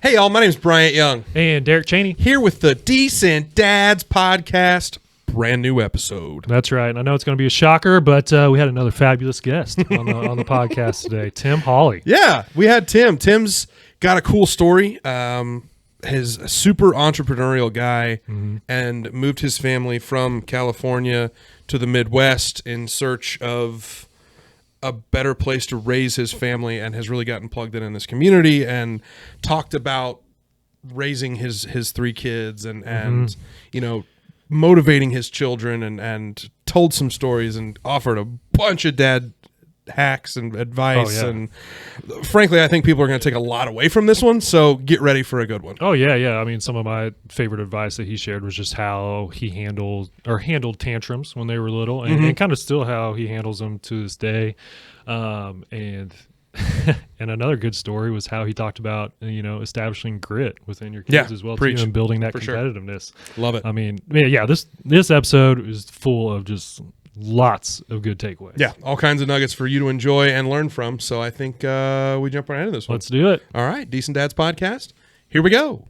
Hey y'all, my name's Bryant Young. And Derek Chaney. Here with the Decent Dads Podcast. Brand new episode. That's right. I know it's going to be a shocker, but we had another fabulous guest on the podcast today, Tim Hawley. Yeah, we had Tim. Tim's got a cool story. He's a super entrepreneurial guy and moved his family from California to the Midwest in search of a better place to raise his family, and has really gotten plugged in this community and talked about raising his three kids and you know, motivating his children, and told some stories and offered a bunch of dad hacks and advice. And frankly, I think people are going to take a lot away from this one, so get ready for a good one. Oh yeah. I mean, some of my favorite advice that he shared was just how he handled tantrums when they were little, and kind of still how he handles them to this day. And another good story was how he talked about, you know, establishing grit within your kids as well, too, and building that competitiveness. Sure. Love it. I mean, yeah, this episode is full of just lots of good takeaways. Yeah, all kinds of nuggets for you to enjoy and learn from. So I think we jump right into this one. Let's do it. All right, Decent Dads Podcast. Here we go.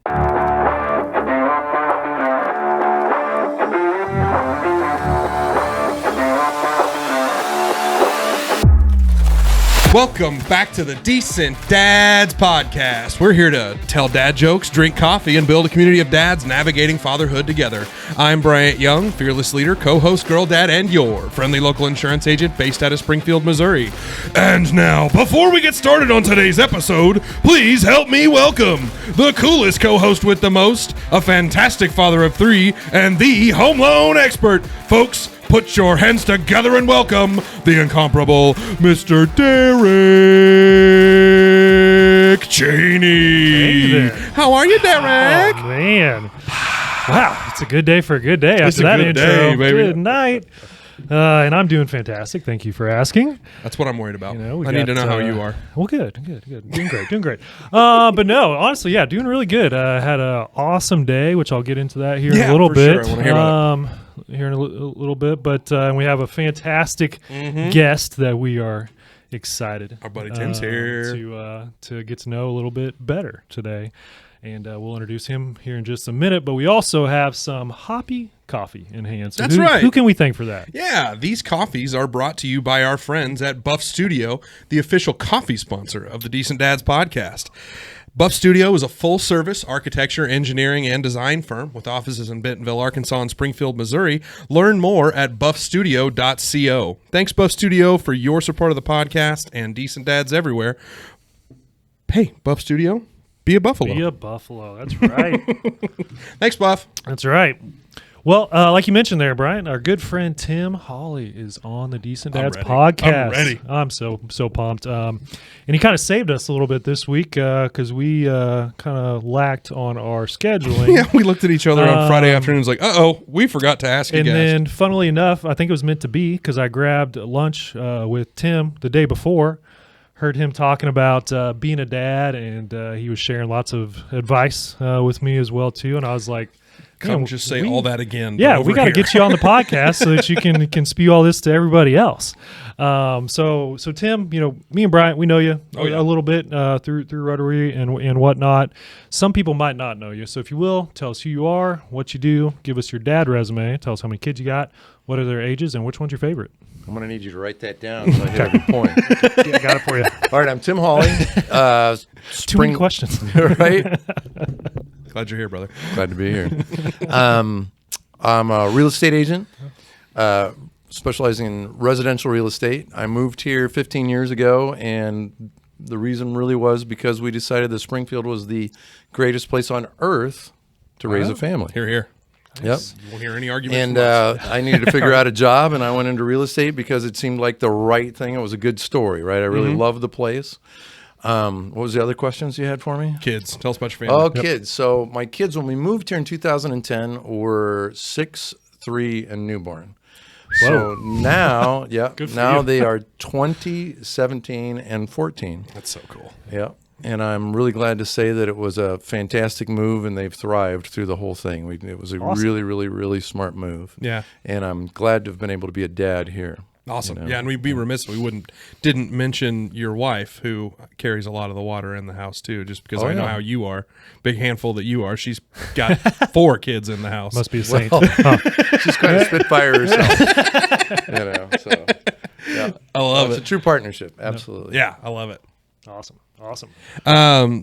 Welcome back to the Decent Dads Podcast. We're here to tell dad jokes, drink coffee, and build a community of dads navigating fatherhood together. I'm Bryant Young, fearless leader, co-host, girl dad, and your friendly local insurance agent based out of Springfield, Missouri. And now, before we get started on today's episode, please help me welcome the coolest co-host with the most, a fantastic father of three, and the home loan expert. Folks, put your hands together and welcome the incomparable Mr. Derek Chaney. Hey there. How are you, Derek? Oh, man. Wow, it's a good day for a good day after that intro. Day, baby. Good night. And I'm doing fantastic. Thank you for asking. That's what I'm worried about. You know, I need to know how you are. Well, good. Doing great. But no, honestly, yeah, doing really good. Had an awesome day, which I'll get into that here in a little bit. Sure. I want to hear about it. Here in a little bit, but we have a fantastic guest that we are excited. Our buddy Tim's here to get to know a little bit better today, and we'll introduce him here in just a minute. But we also have some hoppy coffee in hand. So That's right. Who can we thank for that? Yeah, these coffees are brought to you by our friends at Buff Studio, the official coffee sponsor of the Decent Dads Podcast. Buff Studio is a full-service architecture, engineering, and design firm with offices in Bentonville, Arkansas, and Springfield, Missouri. Learn more at buffstudio.co. Thanks, Buff Studio, for your support of the podcast and Decent Dads everywhere. Hey, Buff Studio, be a buffalo. Be a buffalo. That's right. Thanks, Buff. That's right. Well, like you mentioned there, Brian, our good friend Tim Hawley is on the Decent Dads Podcast. I'm ready. I'm so pumped. And he kind of saved us a little bit this week because we kind of lacked on our scheduling. Yeah, we looked at each other on Friday afternoon and was like, uh-oh, we forgot to ask you guys. And then, funnily enough, I think it was meant to be because I grabbed lunch with Tim the day before. Heard him talking about being a dad, and he was sharing lots of advice with me as well, too. And I was like, Come just say all that again. Yeah, we got to get you on the podcast so that you can spew all this to everybody else. So Tim, you know, me and Bryant, we know you a little bit through Rotary and whatnot. Some people might not know you. So if you will, tell us who you are, what you do, give us your dad resume, tell us how many kids you got, what are their ages, and which one's your favorite. I'm going to need you to write that down so I hit every point. Yeah, got it for you. All right, I'm Tim Hawley. Too many questions. Right? Glad you're here, brother. Glad to be here. I'm a real estate agent, specializing in residential real estate. I moved here 15 years ago, and the reason really was because we decided that Springfield was the greatest place on earth to raise a family. Here, here. Nice. Yep. You won't hear any arguments. And I needed to figure out a job, and I went into real estate because it seemed like the right thing. It was a good story, right? I really loved the place. What was the other questions you had for me? Kids. Tell us about your family. Oh, kids. So my kids, when we moved here in 2010, were 6, 3, and newborn. Whoa. So now, now they are 20, 17, and 14. That's so cool. Yeah. And I'm really glad to say that it was a fantastic move, and they've thrived through the whole thing. It was a really, really, really smart move. Yeah. And I'm glad to have been able to be a dad here. Awesome. You know? Yeah, and we'd be remiss if we didn't mention your wife, who carries a lot of the water in the house too, just because I know how you are. Big handful that you are. She's got 4 kids in the house. Must be a saint. She's quite a spitfire herself. So yeah. I love It's it. a true partnership. Absolutely. Yeah, I love it. Awesome.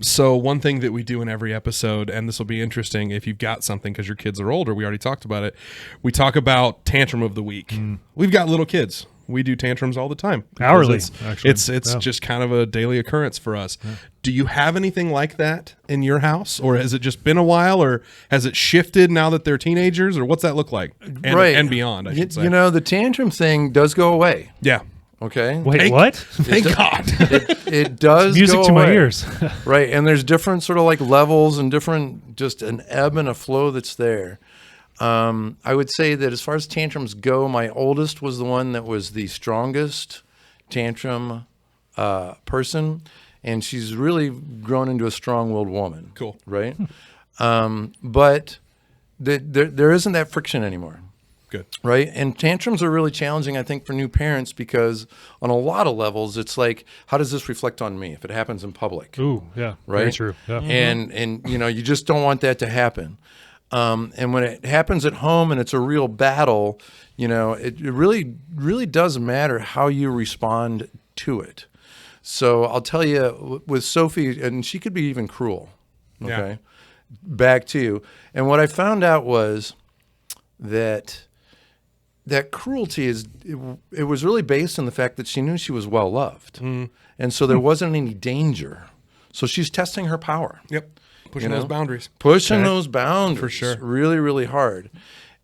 So one thing that we do in every episode, and this will be interesting if you've got something because your kids are older, we already talked about it. We talk about tantrum of the week. We've got little kids. We do tantrums all the time. Hourly, actually. It's just kind of a daily occurrence for us. Yeah. Do you have anything like that in your house, or has it just been a while, or has it shifted now that they're teenagers, or what's that look like? And beyond, I should say. The tantrum thing does go away. Yeah. Okay. Wait, what? Thank God. It does. It's music go to away. my ears. Right, and there's different sort of like levels and different, just an ebb and a flow that's there. I would say that as far as tantrums go, my oldest was the one that was the strongest tantrum person, and she's really grown into a strong-willed woman. Cool. Right? But there isn't that friction anymore. Good. Right? And tantrums are really challenging, I think, for new parents because on a lot of levels, it's like, how does this reflect on me if it happens in public? Ooh, yeah. Right? Very true. Yeah. And you just don't want that to happen. And when it happens at home and it's a real battle, it really does matter how you respond to it. So I'll tell you, with Sophie, and she could be even cruel. Okay. Yeah. Back to you. And what I found out was that cruelty it was really based on the fact that she knew she was well loved. And so there wasn't any danger. So she's testing her power. Yep. Pushing those boundaries. Pushing those boundaries. For sure. Really, really hard.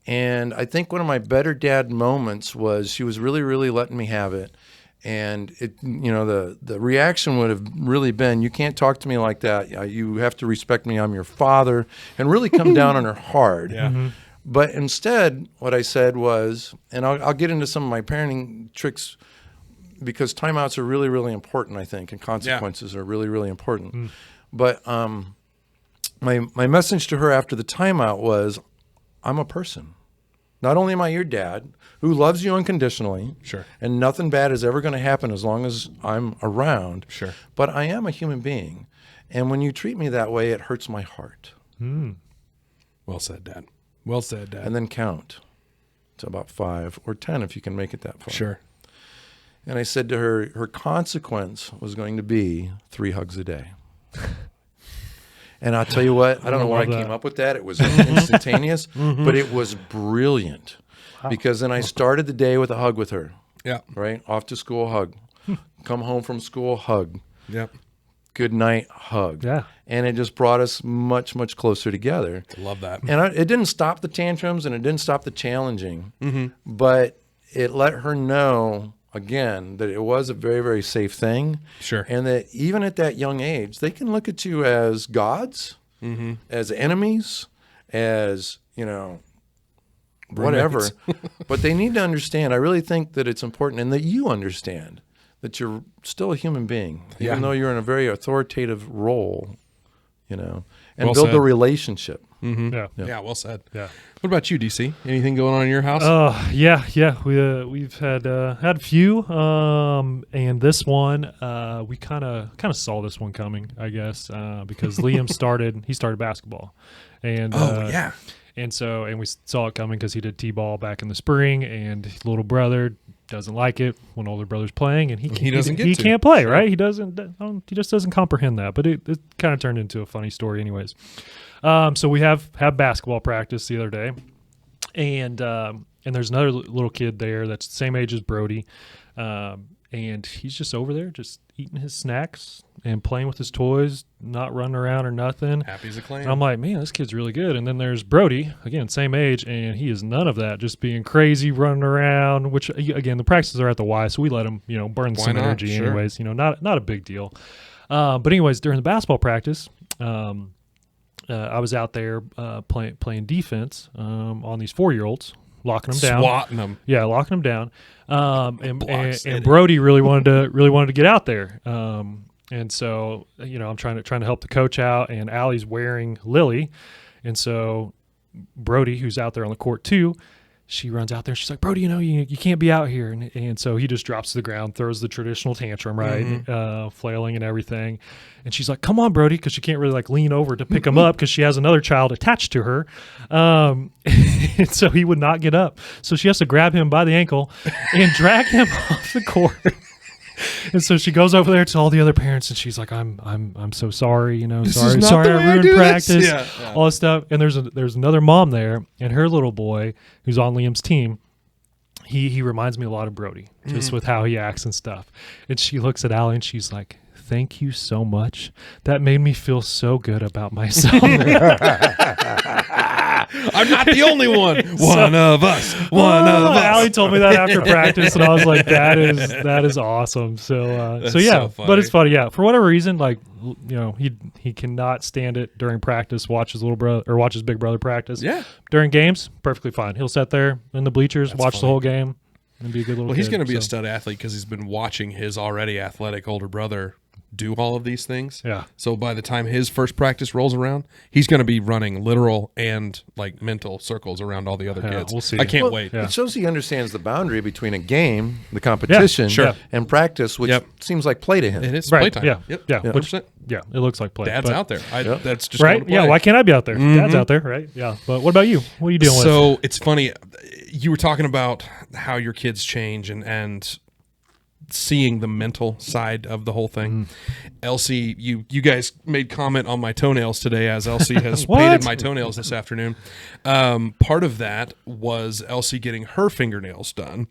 And I think one of my better dad moments was she was really, really letting me have it. And it, the reaction would have really been, you can't talk to me like that. You have to respect me. I'm your father. And really come down on her hard. Yeah. Mm-hmm. But instead, what I said was, and I'll get into some of my parenting tricks because timeouts are really, really important, I think, and consequences are really, really important. But my message to her after the timeout was, I'm a person. Not only am I your dad, who loves you unconditionally, sure, and nothing bad is ever going to happen as long as I'm around, sure, but I am a human being. And when you treat me that way, it hurts my heart. Well said, Dad. Well said, Dad. And then count to about 5 or 10 if you can make it that far. Sure. And I said to her, her consequence was going to be 3 hugs a day. And I'll tell you what, I don't know why I came up with that. It was instantaneous, but it was brilliant. Wow. Because then I started the day with a hug with her. Yeah. Right? Off to school, hug. Come home from school, hug. Yep. Good night, hug. Yeah. And it just brought us much, much closer together. I love that. And it didn't stop the tantrums and it didn't stop the challenging, but it let her know, again, that it was a very, very safe thing. Sure. And that even at that young age, they can look at you as gods, as enemies, as, whatever. But they need to understand, I really think that it's important, and that you understand that you're still a human being, even though you're in a very authoritative role, and well build said. the relationship. Yeah, well said. Yeah. What about you, DC? Anything going on in your house? Yeah. We've had a few, and this one we kind of saw this one coming, I guess, because Liam started basketball, and and we saw it coming because he did t-ball back in the spring, and his little brother doesn't like it when older brother's playing, and he can't play, right? He just doesn't comprehend that. But it kind of turned into a funny story, anyways. So we have basketball practice the other day, and there's another little kid there that's the same age as Brody, and he's just over there just eating his snacks and playing with his toys, not running around or nothing. Happy as a clam. And I'm like, man, this kid's really good. And then there's Brody, again, same age, and he is none of that, just being crazy, running around, which, again, the practices are at the Y, so we let him, burn some energy anyways, not a big deal. But anyways, during the basketball practice, I was out there playing defense on these 4-year-olds, locking them down, swatting them. Yeah, locking them down. And Brody really wanted to get out there. And so I'm trying to help the coach out, and Allie's wearing Lily, and so Brody, who's out there on the court too, she runs out there. She's like, Brody, you can't be out here. And so he just drops to the ground, throws the traditional tantrum, right? Flailing and everything. And she's like, come on, Brody, because she can't really like lean over to pick him up because she has another child attached to her. And so he would not get up. So she has to grab him by the ankle and drag him off the court. And so she goes over there to all the other parents, and she's like, "I'm so sorry, sorry, I ruined practice, all this stuff." And there's another mom there, and her little boy who's on Liam's team. He reminds me a lot of Brody, just with how he acts and stuff. And she looks at Allie, and she's like, "Thank you so much. That made me feel so good about myself." I'm not the only one. One of us. Allie told me that after practice, and I was like, "That is awesome." So yeah, so but it's funny. Yeah, for whatever reason, like he cannot stand it during practice. Watch his little brother or watch his big brother practice. Yeah, during games, perfectly fine. He'll sit there in the bleachers, watch the whole game, and be a good little. Well, he's kid, going to be a stud athlete because he's been watching his already athletic older brother do all of these things. Yeah. So by the time his first practice rolls around, he's going to be running literal and like mental circles around all the other kids. We'll see. I can't wait. It shows he understands the boundary between a game, the competition, and practice, which seems like play to him. It is right. playtime. Yeah. Yep. Yeah. 100%. It looks like play. Dad's out there. That's just right. Yeah. Why can't I be out there? Dad's out there, right? Yeah. But what about you? What are you dealing with? So it's funny. You were talking about how your kids change and seeing the mental side of the whole thing. Elsie, you guys made comment on my toenails today, as Elsie has painted my toenails this afternoon. Part of that was Elsie getting her fingernails done,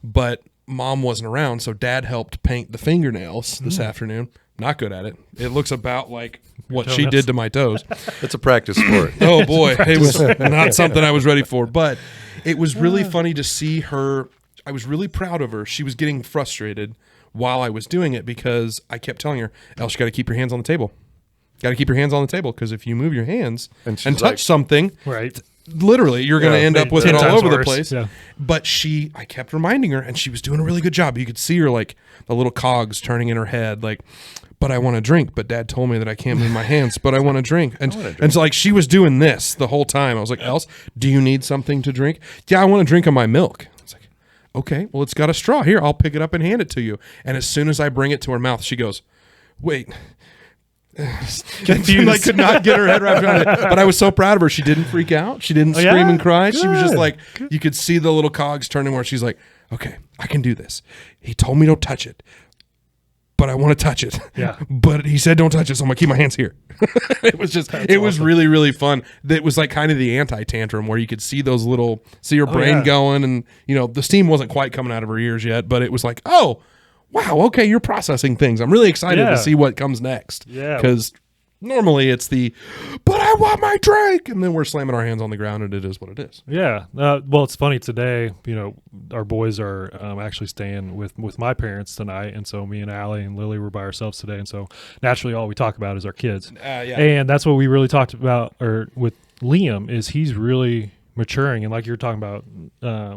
but Mom wasn't around, so Dad helped paint the fingernails this afternoon. Not good at it. It looks about like what she did to my toes. It's a practice sport. Oh boy, it was not something I was ready for, but it was really funny to see her. I was really proud of her. She was getting frustrated while I was doing it because I kept telling her, "Else, you got to keep your hands on the table. Got to keep your hands on the table because if you move your hands and touch something, right, literally you're going to end up with it all over the place." Yeah. But I kept reminding her, and she was doing a really good job. You could see her like the little cogs turning in her head, like, "But I want to drink. But Dad told me that I can't move my hands. But I want to drink." And so like she was doing this the whole time. I was like, "Else, do you need something to drink?" "Yeah, I want to drink on my milk." "Okay, well, it's got a straw. Here, I'll pick it up and hand it to you." And as soon as I bring it to her mouth, she goes, "Wait." Confused. I could not get her head wrapped around it. But I was so proud of her. She didn't freak out. She didn't scream and cry. Good. She was just like, you could see the little cogs turning where she's like, "Okay, I can do this. He told me don't touch it, but I want to touch it." Yeah. But he said don't touch it, so I'm going to keep my hands here. It was just, was really, really fun. It was like kind of the anti-tantrum where you could see those see her brain going, and the steam wasn't quite coming out of her ears yet, but it was like, oh, wow, okay, you're processing things. I'm really excited to see what comes next. Yeah. Because normally it's "but I want my drink," and then we're slamming our hands on the ground, and it is what it is. Yeah. Well, it's funny today, our boys are actually staying with my parents tonight. And so me and Allie and Lily were by ourselves today. And so naturally all we talk about is our kids. And that's what we really talked about with Liam is he's really maturing. And like you're talking about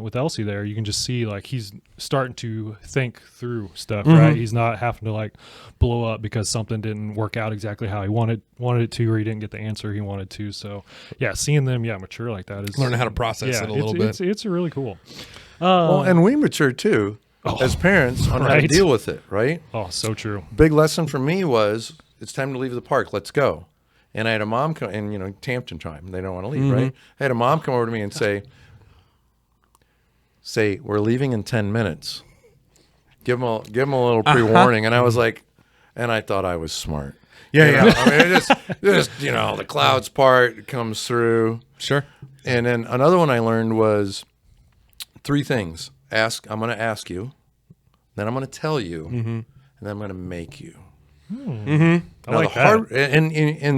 with Elsie there, you can just see like he's starting to think through stuff, right? He's not having to like blow up because something didn't work out exactly how he wanted it to, or he didn't get the answer he wanted to. So yeah, seeing them mature like that is learning how to process it a little bit. It's really cool. Well, and we mature too as parents on how to deal with it, right? Oh, so true. Big lesson for me was it's time to leave the park. Let's go. And I had a mom come, and Tampton time, they don't want to leave, right? I had a mom come over to me and say, "We're leaving in 10 minutes. Give them a little pre-warning." And I was like, and I thought I was smart. Yeah. I mean, it just the clouds part comes through. Sure. And then another one I learned was 3 things. I'm going to ask you, then I'm going to tell you, and then I'm going to make you. I like that.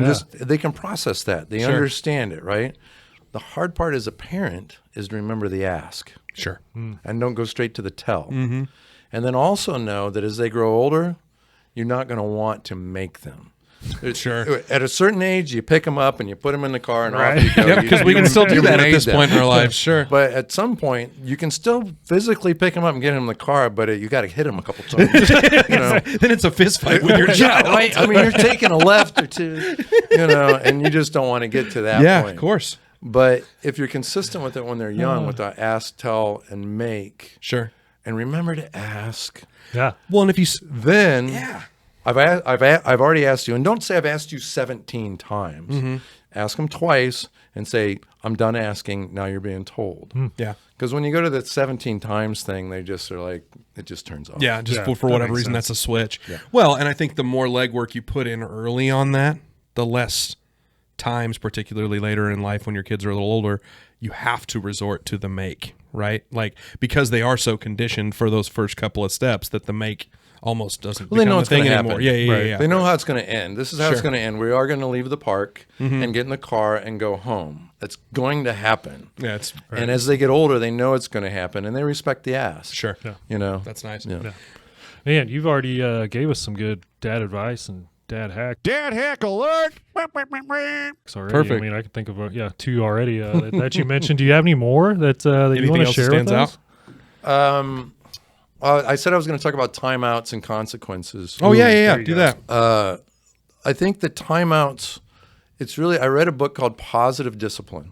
Just they can process that. They understand it, right? The hard part as a parent is to remember the ask. Sure. And don't go straight to the tell. And then also know that as they grow older, you're not going to want to make them. Sure. At a certain age, you pick them up and you put them in the car and off you go. Yeah, because we can still do that at this point in our lives. Sure. But at some point, you can still physically pick them up and get them in the car, but you got to hit them a couple times. Then it's a fist fight with your child. Right? I mean, you're taking a left or two, and you just don't want to get to that point. Yeah, of course. But if you're consistent with it when they're young, with the ask, tell, and make, Sure. and remember to ask, Yeah. Well, and if you then yeah. I've already asked you, and don't say I've asked you 17 times. Ask them twice and say, I'm done asking. Now you're being told. Yeah. Because when you go to the 17 times thing, they just are like, it just turns off. Yeah, just Yeah, for that whatever makes reason, sense. that's a switch. Yeah. Well, and I think the more legwork you put in early on that, the less times, particularly later in life when your kids are a little older, you have to resort to the make, right? Like, because they are so conditioned for those first couple of steps that the make almost doesn't Well, they become know a it's thing gonna anymore. happen. Yeah. Right. They know how it's going to end. This is how it's Sure. going to end. We are going to leave the park and get in the car and go home. That's going to happen. Yeah, it's And as they get older, they know it's going to happen, and they respect the ask. sure. Yeah. You know? That's nice. Yeah. Man, you've already gave us some good dad advice and dad hack. Dad hack alert! Already. Perfect. I mean, I can think of two already that you mentioned. Do you have any more that you Anything want to else that share with stands us? out? I said I was going to talk about timeouts and consequences. Oh, yeah. there you Do go. that. I think the timeouts, I read a book called Positive Discipline.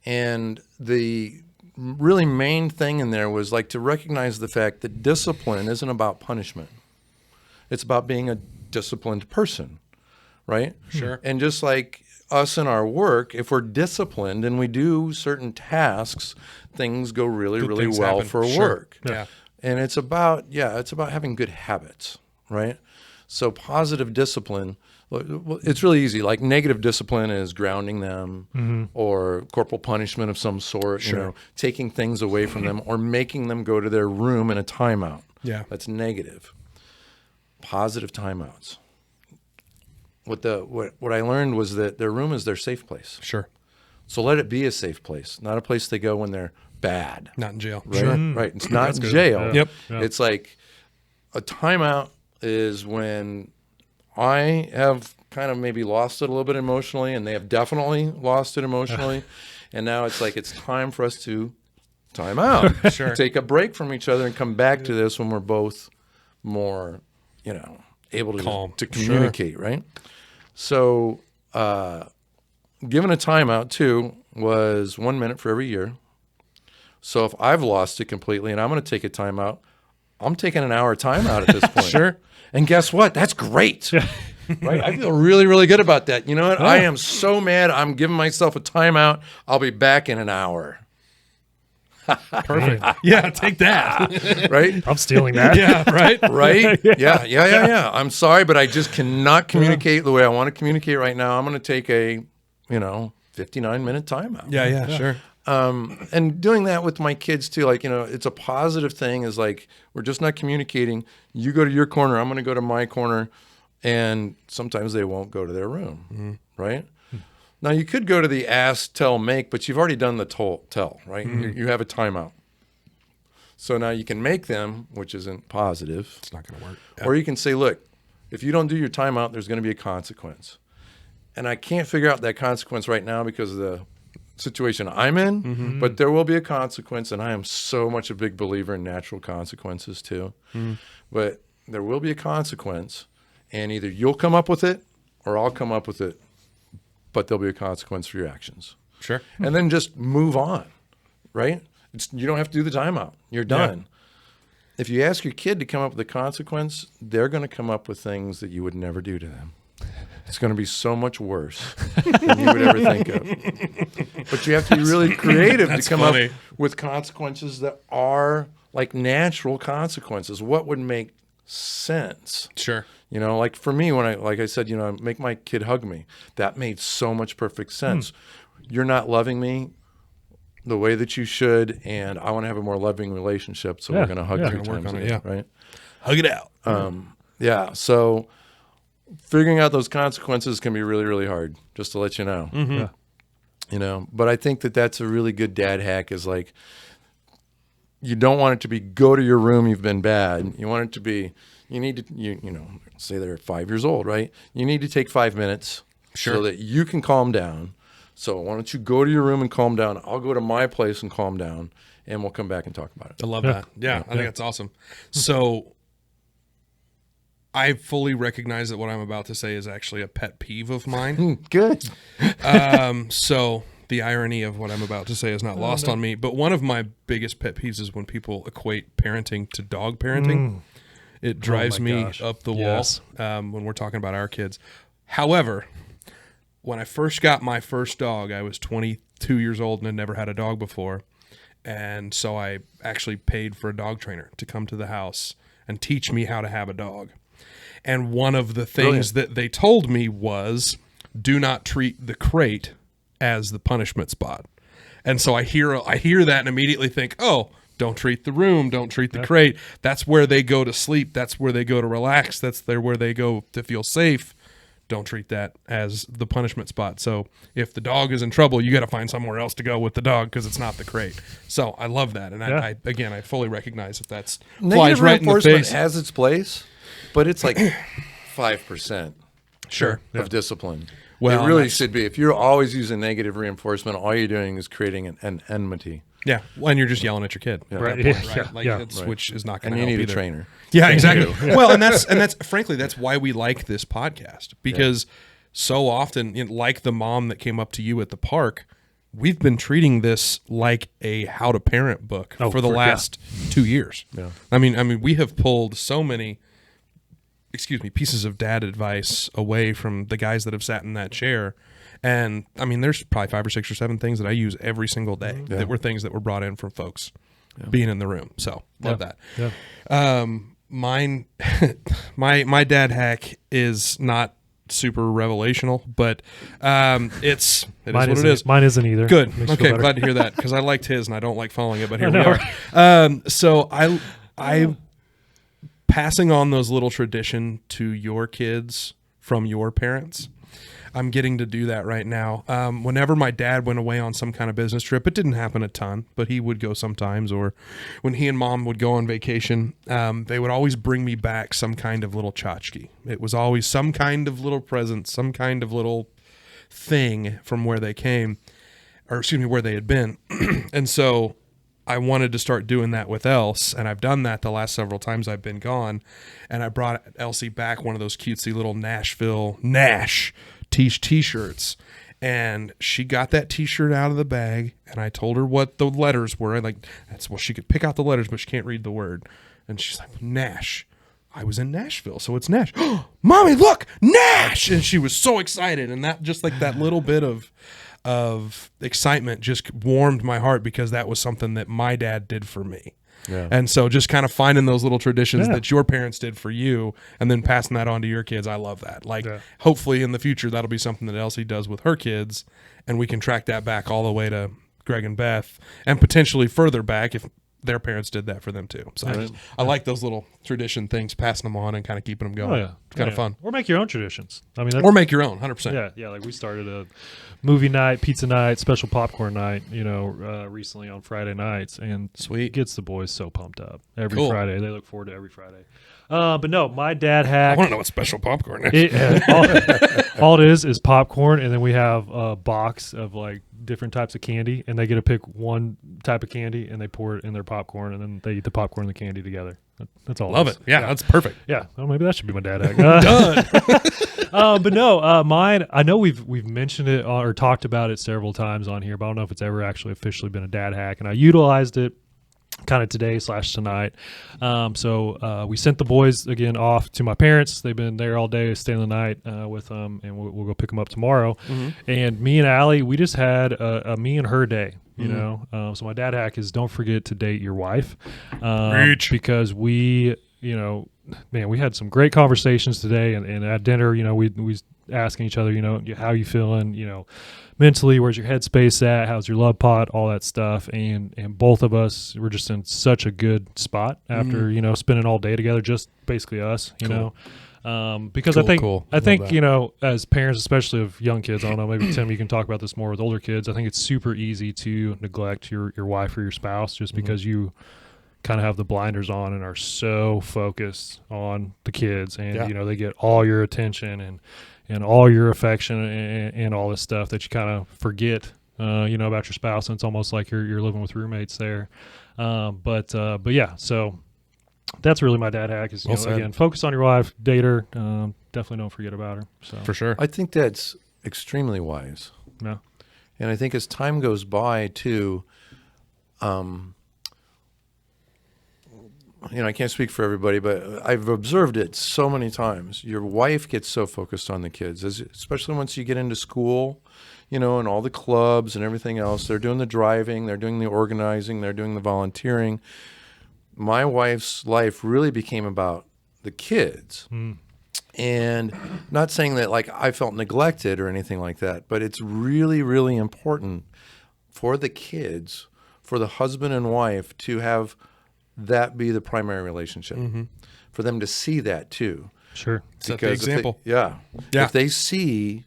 And the really main thing in there was like to recognize the fact that discipline isn't about punishment. It's about being a disciplined person, right? Sure. And just like us in our work, if we're disciplined and we do certain tasks, things go really, Good really things well happen. for Sure. work. Yeah. And it's about having good habits, right? So positive discipline, it's really easy. Like negative discipline is grounding them or corporal punishment of some sort, taking things away from them or making them go to their room in a timeout. Yeah. That's negative. Positive timeouts. What I learned was that their room is their safe place. Sure. So let it be a safe place, not a place they go when they're bad. Not in jail. Right? Sure. Right. It's not in good. jail. Yeah. Yep. Yeah. It's like a timeout is when I have kind of maybe lost it a little bit emotionally and they have definitely lost it emotionally. And now it's like it's time for us to time out. Sure. Take a break from each other and come back to this when we're both more, able to Calm. to communicate, right? So given a timeout too was 1 minute for every year. So if I've lost it completely and I'm going to take a timeout, I'm taking an hour timeout at this point. Sure. And guess what? That's great. Right? I feel really, really good about that. You know what? I am so mad. I'm giving myself a timeout. I'll be back in an hour. Perfect. Yeah, take that. Right? I'm stealing that. Yeah, right? Right? Yeah. I'm sorry, but I just cannot communicate the way I want to communicate right now. I'm going to take a, 59-minute timeout. Yeah, sure. And doing that with my kids too, like, it's a positive thing is like, we're just not communicating. You go to your corner, I'm going to go to my corner. And sometimes they won't go to their room, right? Now you could go to the ask, tell, make, but you've already done the tell, right? You have a timeout. So now you can make them, which isn't positive. It's not going to work. Or you can say, look, if you don't do your timeout, there's going to be a consequence. And I can't figure out that consequence right now because of the situation I'm in, but there will be a consequence. And I am so much a big believer in natural consequences too. But there will be a consequence, and either you'll come up with it or I'll come up with it, but there'll be a consequence for your actions. Sure. And then just move on, right? You don't have to do the timeout. You're done. If you ask your kid to come up with a consequence, they're going to come up with things that you would never do to them. It's going to be so much worse than you would ever think of. But you have to be really creative to come funny. up with consequences that are like natural consequences. What would make sense? Sure. Like for me, when like I said, make my kid hug me. That made so much perfect sense. You're not loving me the way that you should, and I want to have a more loving relationship, so we're going to hug 3 Gonna work times on a it, day, yeah. right? Hug it out. Yeah, so figuring out those consequences can be really, really hard, just to let you know. Yeah. But I think that that's a really good dad hack is like, you don't want it to be go to your room, you've been bad. You want it to be, you need to, say they're 5 years old, right? You need to take 5 minutes so that you can calm down. So why don't you go to your room and calm down? I'll go to my place and calm down, and we'll come back and talk about it. I love that. Yeah, I think that's awesome. So I fully recognize that what I'm about to say is actually a pet peeve of mine. Good. So the irony of what I'm about to say is not lost on me, but one of my biggest pet peeves is when people equate parenting to dog parenting. It drives me up the wall when we're talking about our kids. However, when I first got my first dog, I was 22 years old and had never had a dog before. And so I actually paid for a dog trainer to come to the house and teach me how to have a dog. And one of the things that they told me was, do not treat the crate as the punishment spot. And so I hear that and immediately think, oh, don't treat the room, don't treat the crate. That's where they go to sleep. That's where they go to relax. That's where they go to feel safe. Don't treat that as the punishment spot. So if the dog is in trouble, you got to find somewhere else to go with the dog because it's not the crate. So I love that. And I fully recognize if that's flies right in the face. Has its place, but it's like 5% of discipline. Well, it really should be. If you're always using negative reinforcement, all you're doing is creating an enmity. Yeah, well, and you're just yelling at your kid, right? Which is not going to help. And you need either. a trainer. Yeah, exactly. Well, and that's frankly that's why we like this podcast, because so often, like the mom that came up to you at the park, we've been treating this like a how to parent book for the last 2 years. Yeah. I mean, we have pulled so many, pieces of dad advice away from the guys that have sat in that chair. And I mean, there's probably 5 or 6 or 7 things that I use every single day that were things that were brought in from folks being in the room. So love that. Yeah. Mine, my dad hack is not super revelational, but it is what it is. Mine isn't either. Good. Okay, glad to hear that because I liked his and I don't like following it, but here we are. So I passing on those little tradition to your kids from your parents. I'm getting to do that right now. Whenever my dad went away on some kind of business trip, it didn't happen a ton, but he would go sometimes. Or when he and mom would go on vacation, they would always bring me back some kind of little tchotchke. It was always some kind of little present, some kind of little thing from where they came, or where they had been. And so I wanted to start doing that with Else, and I've done that the last several times I've been gone. And I brought Elsie back one of those cutesy little Nash t-shirts, and she got that t-shirt out of the bag, and I told her what the letters were. She could pick out the letters, but she can't read the word. And she's like, Nash. I was in Nashville, so it's Nash. Oh, Mommy, look, Nash! And she was so excited, and that just like that little bit of excitement just warmed my heart because that was something that my dad did for me. Yeah. And so just kind of finding those little traditions that your parents did for you and then passing that on to your kids, I love that. Hopefully in the future, that'll be something that Elsie does with her kids, and we can track that back all the way to Greg and Beth and potentially further back if their parents did that for them too. So I like those little tradition things, passing them on and kind of keeping them going. It's kind of fun. Or make your own traditions. I mean, or make your own, 100%. Yeah. Like we started a movie night, pizza night, special popcorn night, recently on Friday nights, and sweet, gets the boys so pumped up every Friday. They look forward to every Friday. But no, my dad hack. I want to know what special popcorn is. All it is popcorn, and then we have a box of like different types of candy, and they get to pick one type of candy, and they pour it in their popcorn, and then they eat the popcorn and the candy together. That's all. Love it. Yeah, that's perfect. Yeah, well, maybe that should be my dad hack. Done. But no, mine. I know we've mentioned it or talked about it several times on here, but I don't know if it's ever actually officially been a dad hack, and I utilized it kind of today/tonight. So we sent the boys again off to my parents. They've been there all day, staying the night with them, and we'll go pick them up tomorrow. Mm-hmm. And me and Allie, we just had a me and her day. So my dad hack is don't forget to date your wife, because we had some great conversations today, and at dinner, we asking each other, how you feeling, mentally, where's your headspace at, how's your love pot, all that stuff, and both of us were just in such a good spot after spending all day together, just basically us, because I think as parents, especially of young kids, I don't know, maybe Tim, you can talk about this more with older kids. I think it's super easy to neglect your wife or your spouse just because you kind of have the blinders on and are so focused on the kids, and they get all your attention and all your affection and all this stuff that you kind of forget about your spouse, and it's almost like you're living with roommates there. But yeah, so that's really my dad hack is, again, focus on your wife, date her. Definitely don't forget about her. So. For sure. I think that's extremely wise. Yeah. And I think as time goes by, too, I can't speak for everybody, but I've observed it so many times. Your wife gets so focused on the kids, especially once you get into school, and all the clubs and everything else. They're doing the driving, they're doing the organizing, they're doing the volunteering. My wife's life really became about the kids. And not saying that like I felt neglected or anything like that, but it's really, really important for the kids, for the husband and wife to have that be the primary relationship, for them to see that too. Sure. Set the example. If they see,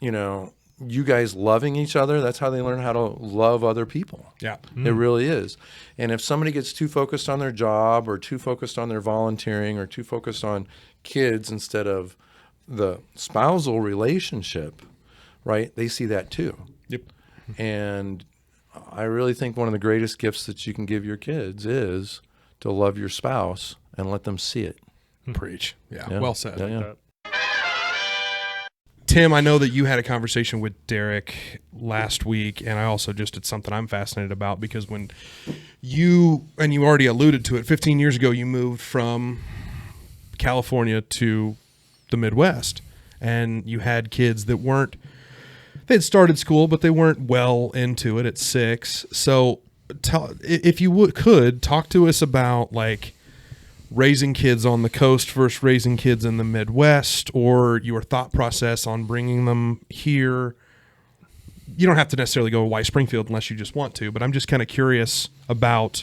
you guys loving each other, that's how they learn how to love other people. Yeah. It really is. And if somebody gets too focused on their job or too focused on their volunteering or too focused on kids instead of the spousal relationship, right, they see that too. Yep. And I really think one of the greatest gifts that you can give your kids is to love your spouse and let them see it. Preach. Yeah. Well said. Yeah. Tim, I know that you had a conversation with Derek last week, and I also just did something I'm fascinated about, because when you already alluded to it, 15 years ago, you moved from California to the Midwest, and you had kids that they'd started school, but they weren't well into it at 6. So if you could talk to us about like raising kids on the coast versus raising kids in the Midwest, or your thought process on bringing them here. You don't have to necessarily go to White Springfield unless you just want to, but I'm just kind of curious about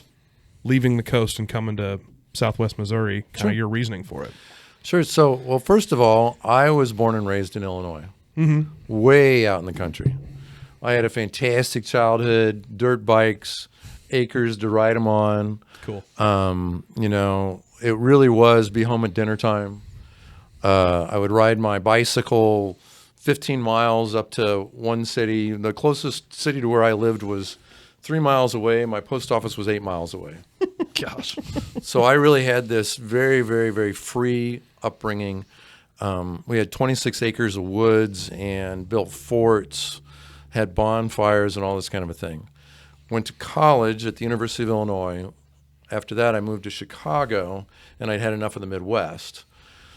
leaving the coast and coming to Southwest Missouri, kind of your reasoning for it. Sure. So, well, first of all, I was born and raised in Illinois, way out in the country. I had a fantastic childhood, dirt bikes, acres to ride them on. Cool. It really was be home at dinner time. I would ride my bicycle 15 miles up to one city. The closest city to where I lived was 3 miles away. My post office was 8 miles away. Gosh. So I really had this very, very, very free upbringing. We had 26 acres of woods and built forts, had bonfires and all this kind of a thing. Went to college at the University of Illinois. After that, I moved to Chicago, and I'd had enough of the Midwest.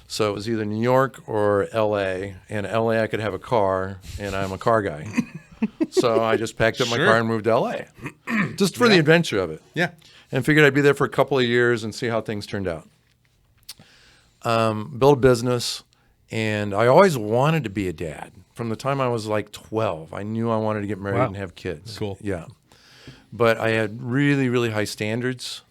So it was either New York or L.A., and L.A. I could have a car, and I'm a car guy. So I just packed up my car and moved to L.A. just for the adventure of it. Yeah. And figured I'd be there for a couple of years and see how things turned out. Built a business, and I always wanted to be a dad. From the time I was like 12, I knew I wanted to get married and have kids. Cool. Yeah. But I had really, really high standards,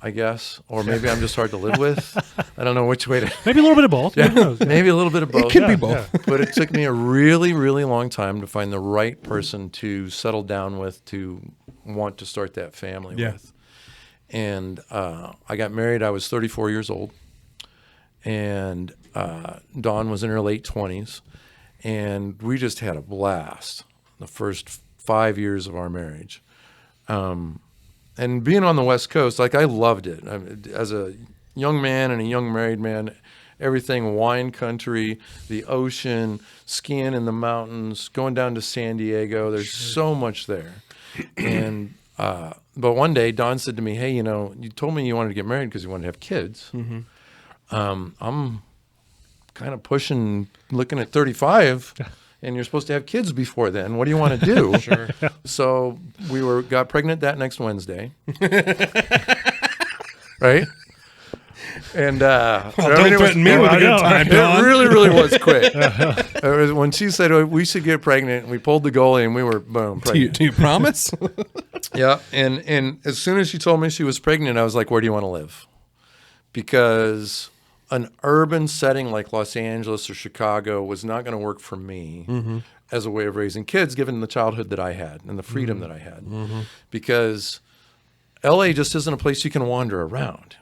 I guess, or maybe I'm just hard to live with. I don't know which way to. Maybe a little bit of both. Yeah, maybe a little bit of both. It could be both. Yeah. But it took me a really, really long time to find the right person to settle down with, to want to start that family with. And I got married. I was 34 years old, and Dawn was in her late 20s, and we just had a blast the first 5 years of our marriage. And being on the West Coast, like I loved it. As a young man and a young married man, everything wine country, the ocean, skiing in the mountains, going down to San Diego. There's so much there. And but one day, Don said to me, "Hey, you told me you wanted to get married because you wanted to have kids. I'm kind of pushing, looking at 35." And you're supposed to have kids before then. What do you want to do? Sure. So we got pregnant that next Wednesday. Right? And don't threaten me with a good time, Don. It really, really was quick. It was when she said we should get pregnant, and we pulled the goalie, and we were boom pregnant. Do you promise? Yeah. And as soon as she told me she was pregnant, I was like, "Where do you want to live?" Because an urban setting like Los Angeles or Chicago was not going to work for me as a way of raising kids, given the childhood that I had and the freedom that I had. Because LA just isn't a place you can wander around,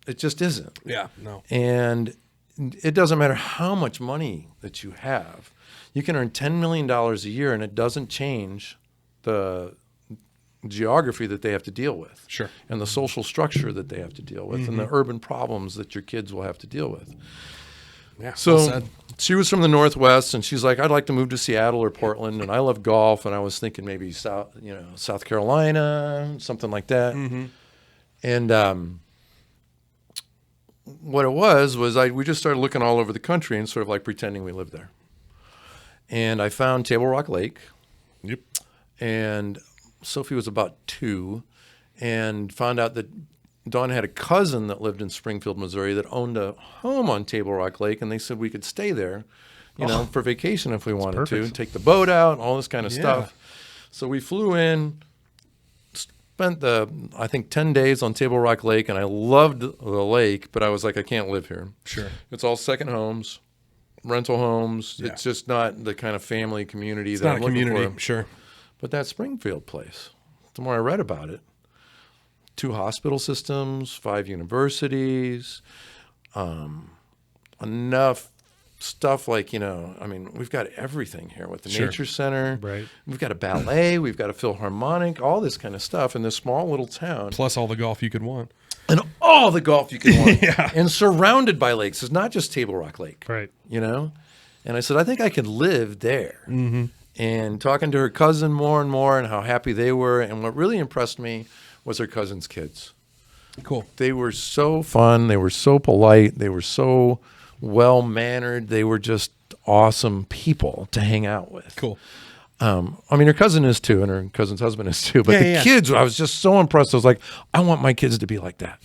It just isn't. Yeah, no. And it doesn't matter how much money that you have. You can earn $10 million a year, and it doesn't change the geography that they have to deal with. Sure. And the social structure that they have to deal with, and the urban problems that your kids will have to deal with. Yeah. So well said. she was from the Northwest, and she's like, I'd like to move to Seattle or Portland, and I love golf, and I was thinking maybe South Carolina, something like that. Mm-hmm. And what it was we just started looking all over the country and sort of like pretending we lived there. And I found Table Rock Lake. Yep. And Sophie was about 2, and found out that Dawn had a cousin that lived in Springfield, Missouri, that owned a home on Table Rock Lake, and they said we could stay there, for vacation if we wanted to, take the boat out, all this kind of stuff. So we flew in, spent I think 10 days on Table Rock Lake, and I loved the lake, but I was like, I can't live here. Sure. It's all second homes, rental homes. Yeah. It's just not the kind of family community It's that not I'm a looking community. for. Sure. But that Springfield place, the more I read about it, 2 hospital systems, 5 universities, enough stuff like, we've got everything here with the Nature Center. Right. We've got a ballet. We've got a Philharmonic, all this kind of stuff in this small little town. Plus all the golf you could want. And all the golf you can want. Yeah. And surrounded by lakes. It's not just Table Rock Lake. Right. And I said, I think I could live there. Mm-hmm. And talking to her cousin more and more, and how happy they were. And what really impressed me was her cousin's kids. Cool. They were so fun. They were so polite. They were so well-mannered. They were just awesome people to hang out with. Cool. Her cousin is too, and her cousin's husband is too. But Yeah, kids, I was just so impressed. I was like, I want my kids to be like that.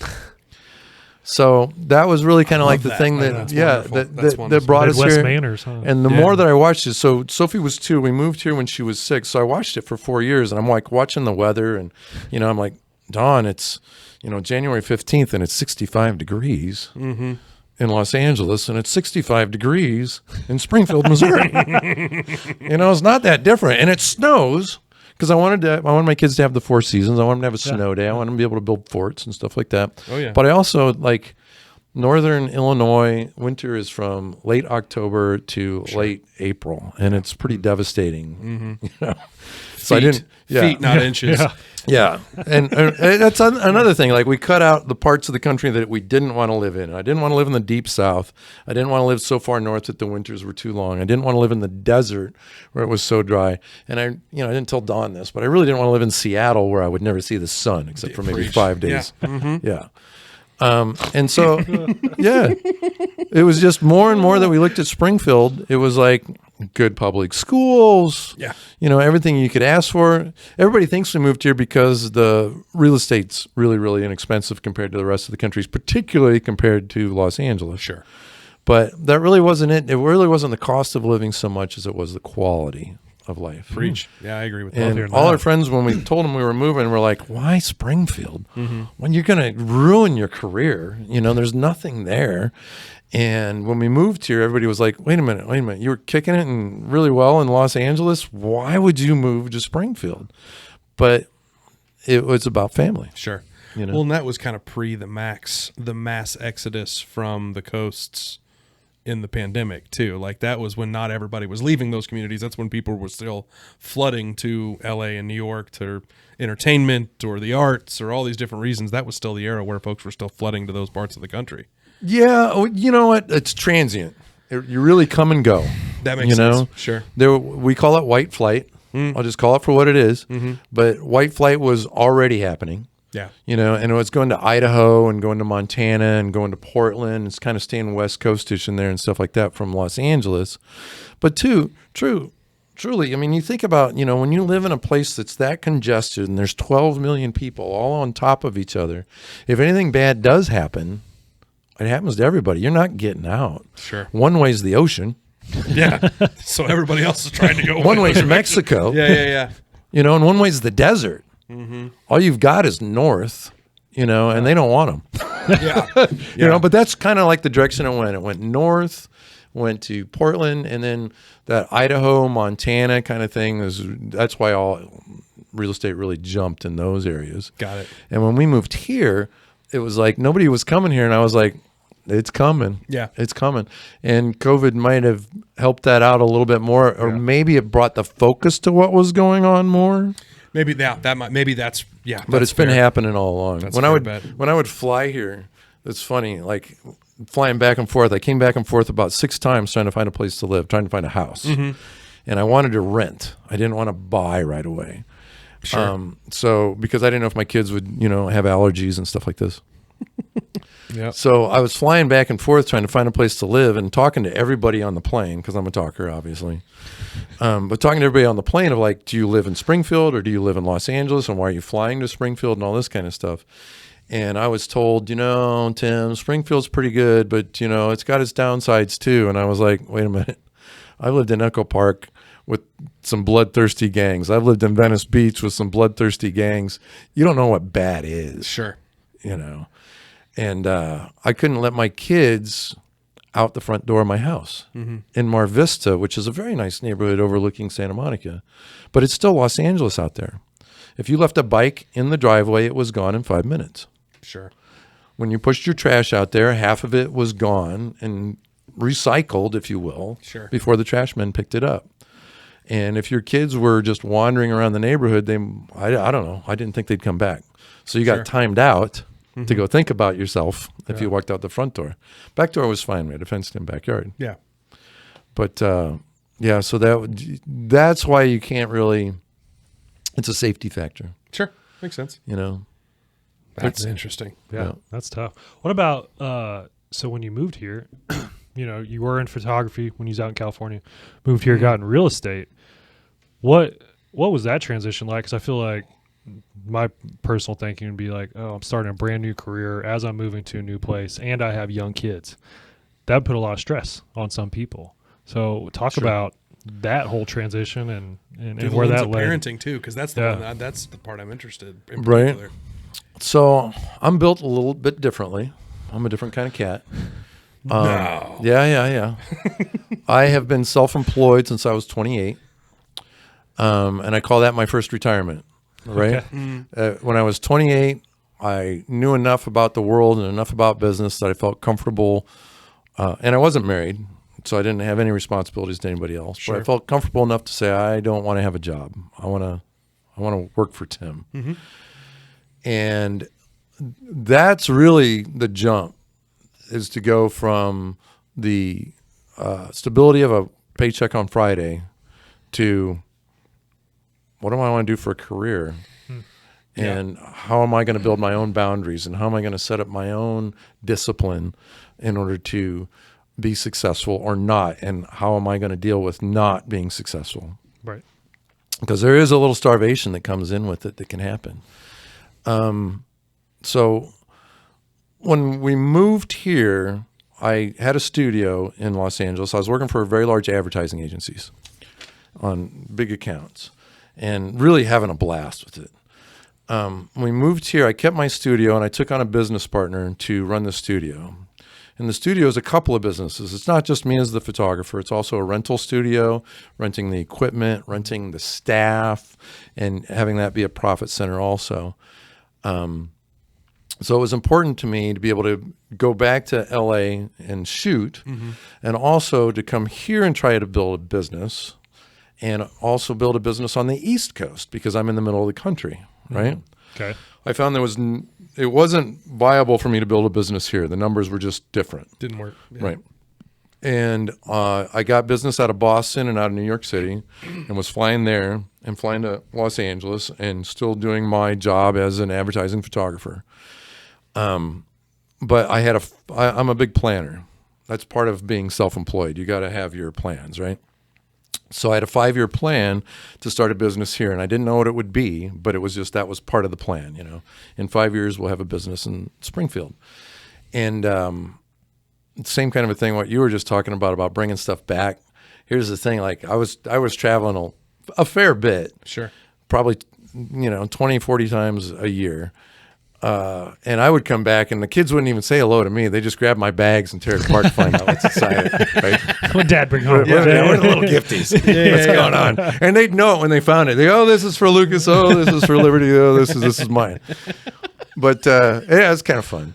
So that was really kind of like the that. thing That's that wonderful. that brought us Midwest here. manners, huh? And the more that I watched it, so Sophie was 2. We moved here when she was 6. So I watched it for 4 years, and I'm like watching the weather, and I'm like, Dawn, it's January 15th, and it's 65 degrees in Los Angeles, and it's 65 degrees in Springfield, Missouri. It's not that different, and it snows. Because I wanted my kids to have the 4 seasons. I want them to have a snow day. I want them to be able to build forts and stuff like that. Oh, yeah. But I also like northern Illinois. Winter is from late October to late April, and it's pretty devastating. So I didn't. Feet, not inches. Yeah, and that's another thing. Like we cut out the parts of the country that we didn't want to live in. I didn't want to live in the deep South. I didn't want to live so far north that the winters were too long. I didn't want to live in the desert where it was so dry. And I didn't tell Dawn this, but I really didn't want to live in Seattle where I would never see the sun except for maybe 5 days. Yeah. And so, it was just more and more that we looked at Springfield. It was like good public schools, everything you could ask for. Everybody thinks we moved here because the real estate's really, really inexpensive compared to the rest of the country, particularly compared to Los Angeles. Sure. But that really wasn't it. It really wasn't the cost of living so much as it was the quality of life. Preach. Yeah, I agree with that. And all our friends, when we told them we were moving, were like, why Springfield? When you're going to ruin your career, there's nothing there. And when we moved here, everybody was like, wait a minute. You were kicking it and really well in Los Angeles. Why would you move to Springfield? But it was about family. Sure. Well, and that was kind of pre the mass exodus from the coasts in the pandemic too. Like that was when not everybody was leaving those communities. That's when people were still flooding to LA and New York to entertainment or the arts or all these different reasons. That was still the era where folks were still flooding to those parts of the country. Yeah, you know what? It's transient. You really come and go. That makes sense. Sure. We call it white flight. I'll just call it for what it is. But white flight was already happening. Yeah. And it was going to Idaho and going to Montana and going to Portland. It's kind of staying West Coastish in there and stuff like that from Los Angeles. But truly, I mean, you think about, when you live in a place that's that congested and there's 12 million people all on top of each other, if anything bad does happen, it happens to everybody. You're not getting out. Sure. One way's the ocean. Yeah. So everybody else is trying to go One way's Mexico. Yeah. And one way's the desert. All you've got is north, and they don't want them. But that's kind of like the direction it went. It went north, went to Portland, and then that Idaho, Montana kind of thing. That's why all real estate really jumped in those areas. Got it. And when we moved here, it was like nobody was coming here, and I was like, it's coming. Yeah. It's coming. And COVID might have helped that out a little bit more, or maybe it brought the focus to what was going on more. Maybe that might. Maybe that's But it's been happening all along. That's When fair I bet. when I would fly here, it's funny. Like flying back and forth. I came back and forth about 6 times trying to find a place to live, trying to find a house. And I wanted to rent. I didn't want to buy right away. Sure. So because I didn't know if my kids would, have allergies and stuff like this. Yeah. So I was flying back and forth trying to find a place to live and talking to everybody on the plane, because I'm a talker, obviously. But talking to everybody on the plane of like, do you live in Springfield or do you live in Los Angeles, and why are you flying to Springfield and all this kind of stuff. And I was told, Tim, Springfield's pretty good, but, it's got its downsides too. And I was like, wait a minute. I lived in Echo Park with some bloodthirsty gangs. I've lived in Venice Beach with some bloodthirsty gangs. You don't know what bad is. Sure. And I couldn't let my kids out the front door of my house in Mar Vista, which is a very nice neighborhood overlooking Santa Monica. But it's still Los Angeles out there. If you left a bike in the driveway, it was gone in 5 minutes. Sure. When you pushed your trash out there, half of it was gone and recycled, if you will, before the trash men picked it up. And if your kids were just wandering around the neighborhood, I don't know. I didn't think they'd come back. So you got timed out to go think about yourself if you walked out the front door. Back door was fine. We had a fenced-in backyard. Yeah. But, so that's why you can't really – it's a safety factor. Sure. Makes sense. That's interesting. Yeah, that's tough. What about so when you moved here, you were in photography when you was out in California, moved here, got in real estate. What was that transition like? Because I feel like my personal thinking would be like, oh, I'm starting a brand new career as I'm moving to a new place, and I have young kids. That would put a lot of stress on some people. So talk about that whole transition and where that led. Parenting too, because that's the one. That's the part I'm interested in. Right. So I'm built a little bit differently. I'm a different kind of cat. No. Yeah. I have been self-employed since I was 28, and I call that my first retirement. Right. Okay. When I was 28, I knew enough about the world and enough about business that I felt comfortable, and I wasn't married, so I didn't have any responsibilities to anybody else. Sure. But I felt comfortable enough to say I don't want to have a job. I want to work for Tim. And that's really the jump, is to go from the stability of a paycheck on Friday to what do I want to do for a career? And how am I going to build my own boundaries, and how am I going to set up my own discipline in order to be successful or not? And how am I going to deal with not being successful? Right. Because there is a little starvation that comes in with it that can happen. So when we moved here, I had a studio in Los Angeles. I was working for very large advertising agencies on big accounts and really having a blast with it. When we moved here, I kept my studio and I took on a business partner to run the studio. And the studio is a couple of businesses. It's not just me as the photographer. It's also a rental studio, renting the equipment, renting the staff, and having that be a profit center also. So it was important to me to be able to go back to LA and shoot, and also to come here and try to build a business, and also build a business on the East Coast, because I'm in the middle of the country, right? Okay. I found it wasn't viable for me to build a business here. The numbers were just different. Didn't work. Yeah. Right. And I got business out of Boston and out of New York City, and was flying there and flying to Los Angeles and still doing my job as an advertising photographer. But I'm a big planner. That's part of being self-employed. You got to have your plans, right? So I had a 5-year plan to start a business here, and I didn't know what it would be, but it was just, that was part of the plan, In 5 years, we'll have a business in Springfield. And same kind of a thing what you were just talking about bringing stuff back. Here's the thing, like I was traveling a fair bit. Sure. Probably, 20, 40 times a year. And I would come back, and the kids wouldn't even say hello to me. They just grab my bags and tear it apart to find out what's inside it. Right? What Dad bring home? What are the little gifties? What's going on? And they'd know it when they found it. This is for Lucas. Oh, this is for Liberty. Oh, this is mine. But it's kind of fun.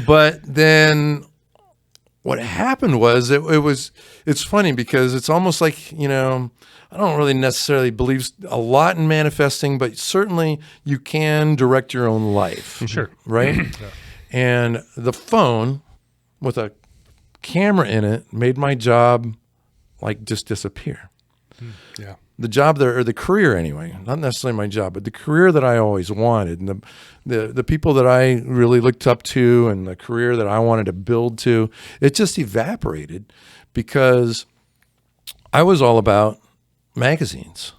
But then what happened was it's funny because it's almost like, I don't really necessarily believe a lot in manifesting, but certainly you can direct your own life. Sure. Right? Yeah. And the phone with a camera in it made my job like just disappear. Yeah. The job there, or the career anyway, not necessarily my job, but the career that I always wanted, and the people that I really looked up to, and the career that I wanted to build to, it just evaporated because I was all about magazines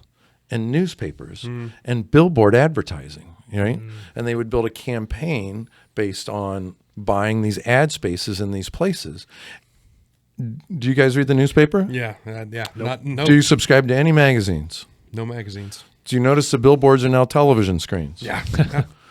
and newspapers and billboard advertising, right? And they would build a campaign based on buying these ad spaces in these places. Do you guys read the newspaper? Yeah. Nope. Do you subscribe to any magazines? No magazines. Do you notice the billboards are now television screens? Yeah.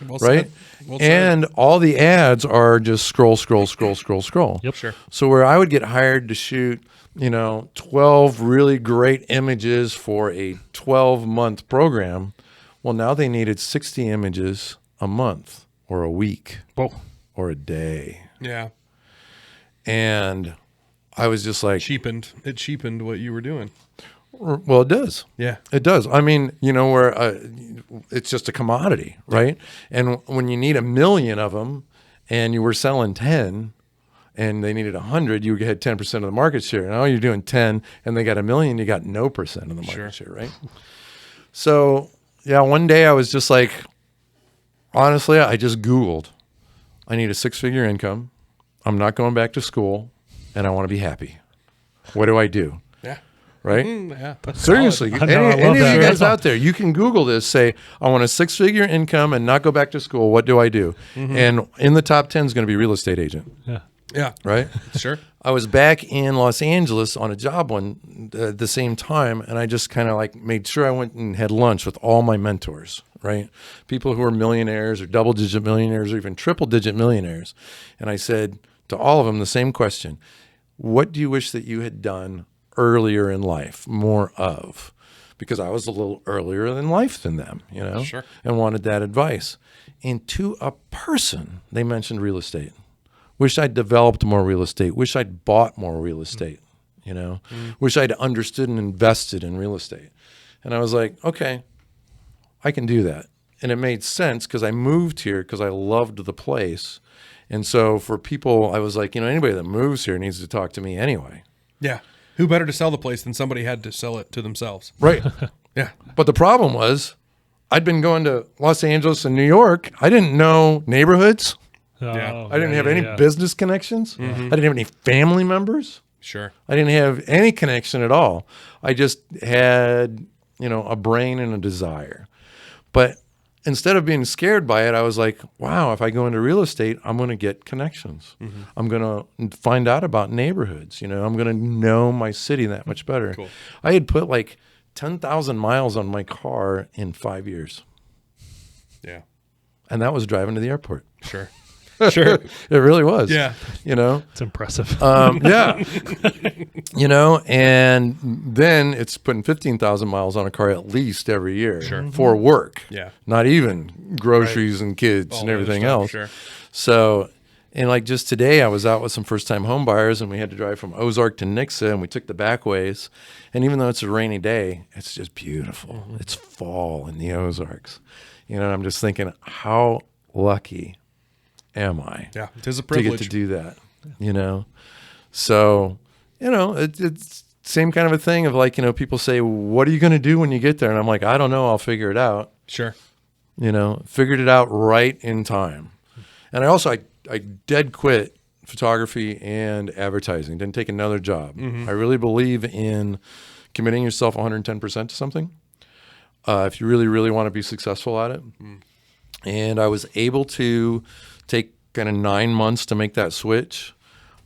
Well Right? said. Well said. And all the ads are just scroll, scroll, scroll, scroll, scroll. Yep. Sure. So where I would get hired to shoot, 12 really great images for a 12-month program, well, now they needed 60 images a month or a week Whoa. or a day. Yeah. And I was just like, It cheapened what you were doing. well, it does. Yeah. It does. I mean, where it's just a commodity, right? And when you need 1 million of them and you were selling 10 and they needed 100, you had 10% of the market share. Now you're doing 10 and they got 1 million, you got no percent of the market share, right? So, yeah, one day I was just like, honestly, I just Googled, I need a 6-figure income. I'm not going back to school and I want to be happy. What do I do? Yeah. Right? Yeah. Seriously, I know, I any love of that. you guys out there, you can Google this, say, I want a 6-figure income and not go back to school. What do I do? And in the top 10 is going to be real estate agent, Yeah. Yeah. right? Sure. I was back in Los Angeles on a job at the same time, and I just kind of like made sure I went and had lunch with all my mentors, right? People who are millionaires or double-digit millionaires or even triple-digit millionaires. And I said to all of them the same question: what do you wish that you had done earlier in life, more of? Because I was a little earlier in life than them, Sure. and wanted that advice. And to a person, they mentioned real estate. Wish I'd developed more real estate. Wish I'd bought more real estate, Wish I'd understood and invested in real estate. And I was like, okay, I can do that. And it made sense because I moved here because I loved the place. And so for people, I was like, anybody that moves here needs to talk to me anyway. Yeah. Who better to sell the place than somebody had to sell it to themselves? Right. Yeah. But the problem was I'd been going to Los Angeles and New York. I didn't know neighborhoods. Yeah. I didn't have any business connections. I didn't have any family members. Sure. I didn't have any connection at all. I just had, a brain and a desire. But instead of being scared by it, I was like, wow, if I go into real estate, I'm going to get connections. I'm going to find out about neighborhoods. I'm going to know my city that much better. Cool. I had put like 10,000 miles on my car in 5 years. Yeah. And that was driving to the airport. Sure. Sure. It really was. Yeah. It's impressive. Yeah. And then it's putting 15,000 miles on a car at least every year for work. Yeah. Not even groceries and kids All and the other everything stuff, else. Sure. So, and like just today, I was out with some first-time home buyers, and we had to drive from Ozark to Nixa, and we took the back ways. And even though it's a rainy day, it's just beautiful. It's fall in the Ozarks. And I'm just thinking, how lucky am I? Yeah. It is a To privilege. get to do that, So, it's same kind of a thing of like, people say, what are you going to do when you get there? And I'm like, I don't know. I'll figure it out. Sure. Figured it out right in time. And I dead quit photography and advertising. Didn't take another job. I really believe in committing yourself 110% to something. If you really, really want to be successful at it. And I was able to take kind of 9 months to make that switch.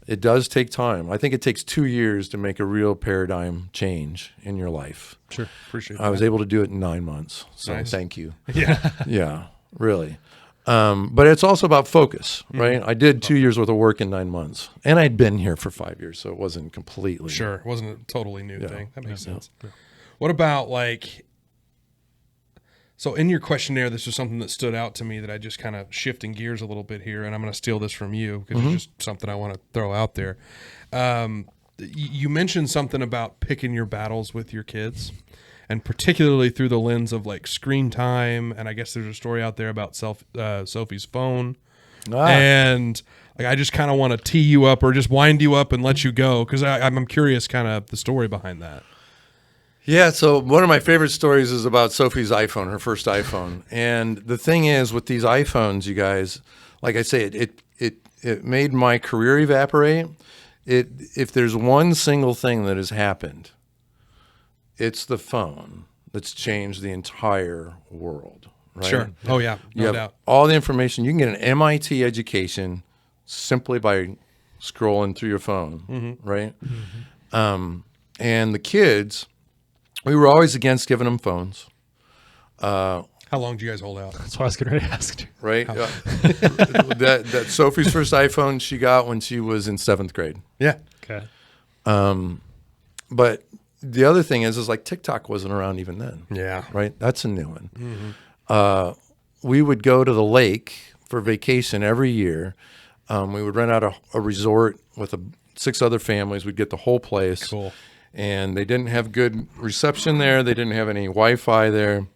It does take time. I think it takes 2 years to make a real paradigm change in your life. Sure. Appreciate I was able to do it in 9 months. So Nice. thank you. Yeah. Yeah, really. But it's also about focus, right? I did 2 years worth of work in 9 months. And I'd been here for 5 years, so it wasn't completely. Sure. It wasn't a totally new Yeah. thing. That makes sense. What about so in your questionnaire, this was something that stood out to me that I just kind of shifting gears a little bit here, and I'm going to steal this from you because it's just something I want to throw out there. You mentioned something about picking your battles with your kids, and particularly through the lens of like screen time. And I guess there's a story out there about Sophie's phone. and like I just kind of want to tee you up or just wind you up and let you go because I'm curious kind of the story behind that. Yeah, so one of my favorite stories is about Sophie's iPhone, her first iPhone. And the thing is, with these iPhones, you guys, like I say, it made my career evaporate. If there's one single thing that has happened, it's the phone that's changed the entire world. Right? Sure. Oh yeah, You no have doubt. all the information. You can get an MIT education simply by scrolling through your phone, right? And the kids, we were always against giving them phones. How long do you guys hold out? That's what I was going to ask you. Right? That Sophie's first iPhone she got when she was in 7th grade. Yeah. Okay. But the other thing is like TikTok wasn't around even then. Yeah. Right? That's a new one. We would go to the lake for vacation every year. We would rent out a resort with 6 other families. We'd get the whole place. Cool. And they didn't have good reception there. They didn't have any Wi-Fi there.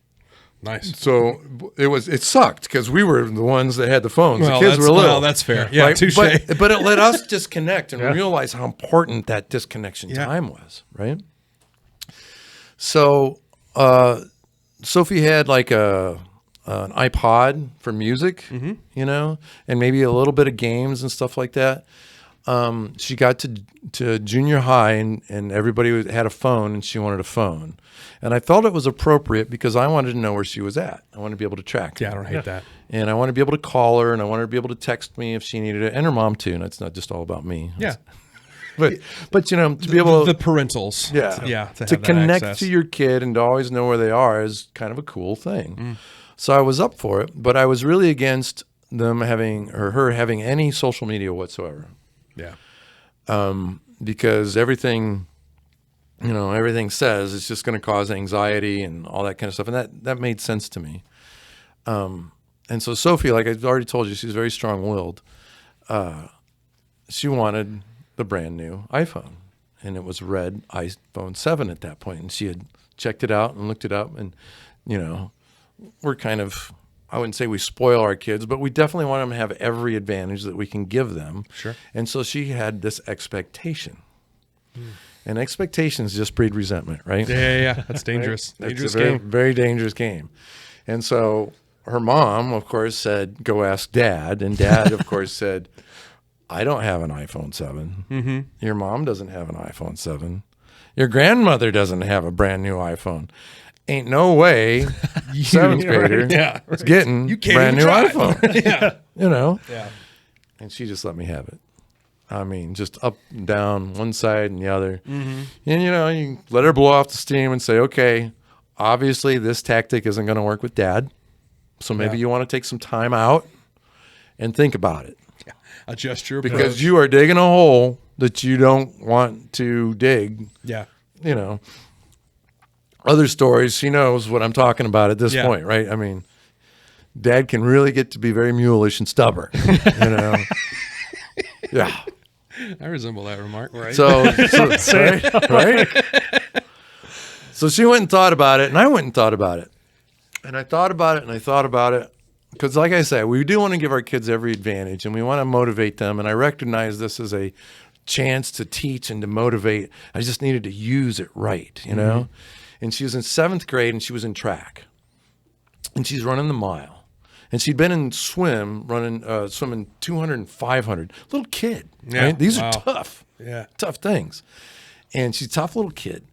Nice. So it sucked because we were the ones that had the phones. Well, the kids were little. Well, that's fair. Yeah, right? touche. But it let us disconnect and realize how important that disconnection time was, right? So Sophie had like an iPod for music, you know, and maybe a little bit of games and stuff like that. She got to junior high and everybody had a phone and she wanted a phone. And I felt it was appropriate because I wanted to know where she was at. I wanted to be able to track her. Yeah, I don't hate that. And I wanted to be able to call her and I wanted to be able to text me if she needed it. And her mom too. And it's not just all about me. Yeah. But you know, to be able the parentals. Yeah. Yeah. to have that connect access. to your kid and to always know where they are is kind of a cool thing. So I was up for it, but I was really against them having or her having any social media whatsoever. Yeah. Because everything says it's just going to cause anxiety and all that kind of stuff. And that made sense to me. And so Sophie, like I already told you, she's very strong-willed. She wanted the brand new iPhone, and it was red iPhone 7 at that point. And she had checked it out and looked it up. And, you know, we're kind of, I wouldn't say we spoil our kids, but we definitely want them to have every advantage that we can give them. Sure. And so she had this expectation. And expectations just breed resentment, right? Yeah. That's dangerous. Right? Dangerous It's a very, game. very dangerous game. And so her mom, of course, said, go ask Dad. And Dad, of course, said, I don't have an iPhone 7. Your mom doesn't have an iPhone 7. Your grandmother doesn't have a brand new iPhone. Ain't no way 7th grader is getting You can't brand new even drive. iPhone. Yeah. You know? Yeah. And she just let me have it. I mean, just up and down, one side and the other. And, you know, you let her blow off the steam and say, okay, obviously this tactic isn't going to work with Dad. So maybe you want to take some time out and think about it. Adjust your approach. Because you are digging a hole that you don't want to dig. Yeah. You know, other stories, she knows what I'm talking about at this point, right? I mean, Dad can really get to be very mulish and stubborn, you know? Yeah. I resemble that remark, right? So right? So she went and thought about it, and I went and thought about it. And I thought about it, and I thought about it. Because like I said, we do want to give our kids every advantage, and we want to motivate them. And I recognize this as a chance to teach and to motivate. I just needed to use it right, you know? And she was in 7th grade, and she was in track. And she's running the mile. And she'd been in swimming 200 and 500. Little kid. Yeah. Right? These Wow. are tough. Yeah. Tough things. And she's a tough little kid.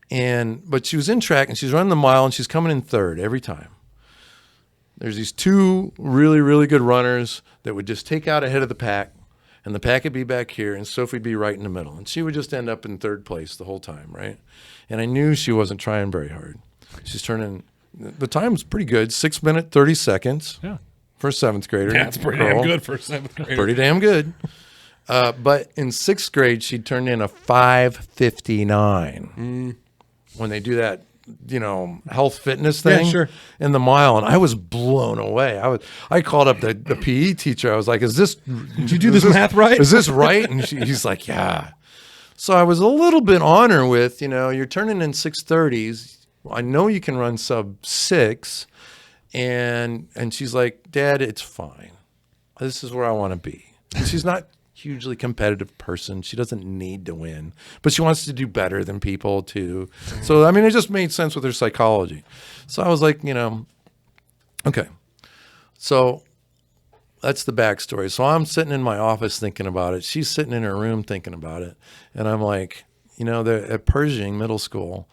But she was in track, and she's running the mile, and she's coming in 3rd every time. There's these 2 really, really good runners that would just take out ahead of the pack, and the pack would be back here, and Sophie'd be right in the middle. And she would just end up in 3rd place the whole time, right? And I knew she wasn't trying very hard. She's turning, the time was pretty good, 6 minutes, 30 seconds for a 7th grader. Yeah, it's pretty damn good for a 7th grader. Pretty damn good. But in 6th grade, she turned in a 5:59. When they do that, you know, health fitness thing in the mile, and I was blown away. I called up the PE teacher. I was like, "Did you do this math right? Is this right?" And he's like, "Yeah." So I was a little bit on her with, you know, you're turning in 6:30s. I know you can run sub 6, and she's like, "Dad, it's fine." this is where I want to be. And she's not hugely competitive person. She doesn't need to win, but she wants to do better than people too. So, I mean, it just made sense with her psychology. So I was like, okay. So that's the backstory. So I'm sitting in my office thinking about it. She's sitting in her room thinking about it. And I'm like, at Pershing Middle School,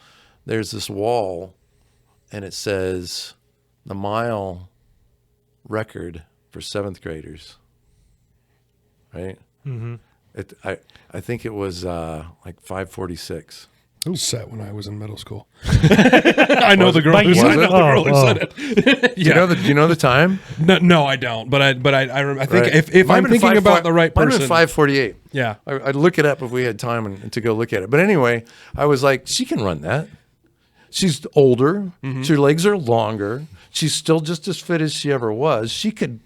there's this wall and it says the mile record for 7th graders. Right? Mm-hmm. I think it was like 5:46. It was set when I was in middle school. I know the girl who said it. Do you know the time? No, I don't. But I think right. if I'm thinking about the right person, 5:48. Yeah, I'd look it up if we had time and to go look at it. But anyway, I was like, she can run that. She's older. Mm-hmm. Her legs are longer. She's still just as fit as she ever was. She could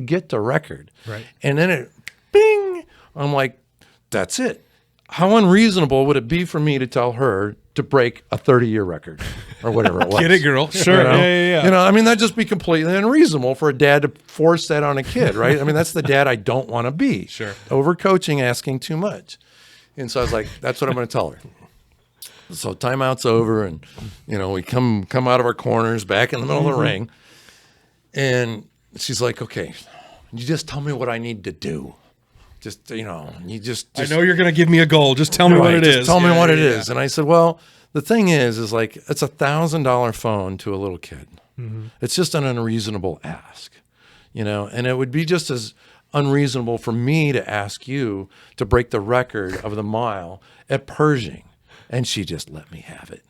get the record. Right. And then bing. I'm like, that's it. How unreasonable would it be for me to tell her to break a 30-year record or whatever it was? Get it, girl. Sure. Yeah. I mean, that'd just be completely unreasonable for a dad to force that on a kid, right? I mean, that's the dad I don't want to be. Sure. Overcoaching, asking too much. And so I was like, that's what I'm going to tell her. So timeout's over, and we come out of our corners back in the middle of the ring, and she's like, okay, you just tell me what I need to do. Just, you just I know you're going to give me a goal. Just tell me what it is. Tell me what it is. And I said, well, the thing is like, it's $1,000 phone to a little kid. Mm-hmm. It's just an unreasonable ask, and it would be just as unreasonable for me to ask you to break the record of the mile at Pershing. And she just let me have it.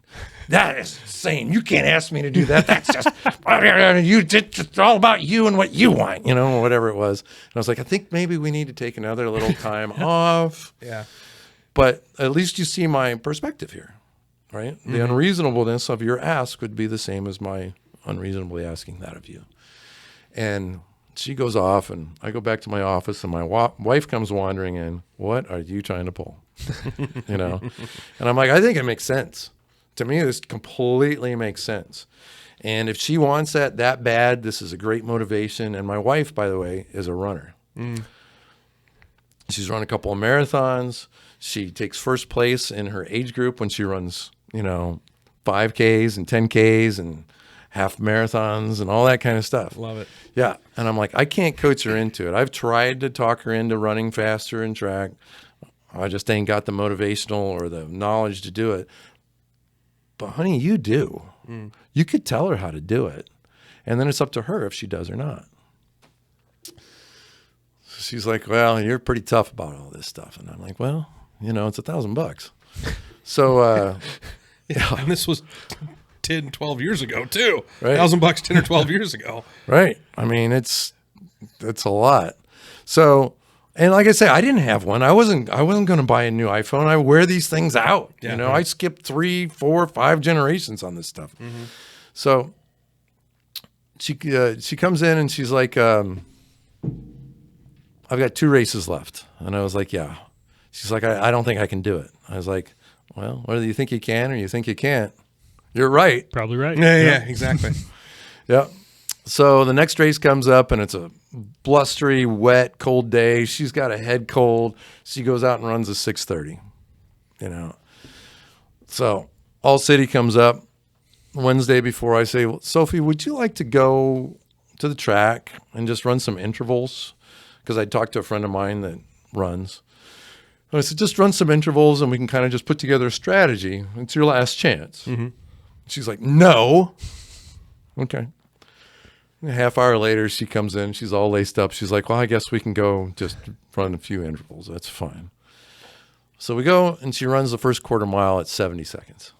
That is insane. You can't ask me to do that. That's just, it's all about you and what you want, whatever it was. And I was like, I think maybe we need to take another little time off. Yeah. But at least you see my perspective here, right? Mm-hmm. The unreasonableness of your ask would be the same as my unreasonably asking that of you. And she goes off, and I go back to my office, and my wife comes wandering in. What are you trying to pull? And I'm like, I think it makes sense. To me, this completely makes sense. And if she wants that bad, this is a great motivation. And my wife, by the way, is a runner. Mm. She's run a couple of marathons. She takes first place in her age group when she runs, 5Ks and 10Ks and half marathons and all that kind of stuff. Love it. Yeah. And I'm like, I can't coach her into it. I've tried to talk her into running faster in track. I just ain't got the motivational or the knowledge to do it. But honey, you do. Mm. You could tell her how to do it. And then it's up to her if she does or not. So she's like, well, you're pretty tough about all this stuff. And I'm like, well, it's $1,000. So, yeah. And this was 10, 12 years ago too. Right. $1,000 10 or 12 years ago. Right. I mean, it's a lot. So, and like I say, I didn't have one. I wasn't going to buy a new iPhone. I wear these things out. Yeah. I skipped 3, 4, 5 generations on this stuff. Mm-hmm. So she comes in and she's like, I've got 2 races left. And I was like, yeah. She's like, I don't think I can do it. I was like, well, whether you think you can or you think you can't, you're right. Probably right. Yeah, exactly. Yeah. So the next race comes up, and it's a blustery, wet, cold day. She's got a head cold. She goes out and runs a 6:30. So All City comes up Wednesday before. I say, well, Sophie, would you like to go to the track and just run some intervals? Because I talked to a friend of mine that runs. And I said, just run some intervals, and we can kind of just put together a strategy. It's your last chance. Mm-hmm. She's like, no. Okay. A half hour later, she comes in. She's all laced up. She's like, well, I guess we can go just run a few intervals. That's fine. So we go, and she runs the first quarter mile at 70 seconds.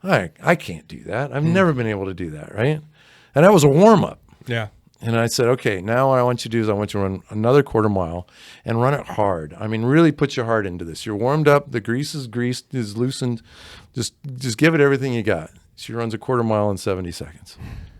I can't do that. I've never been able to do that, right? And that was a warm-up. Yeah. And I said, okay, now what I want you to do is I want you to run another quarter mile and run it hard. I mean, really put your heart into this. You're warmed up. The grease is greased, is loosened. Just give it everything you got. She runs a quarter mile in 70 seconds,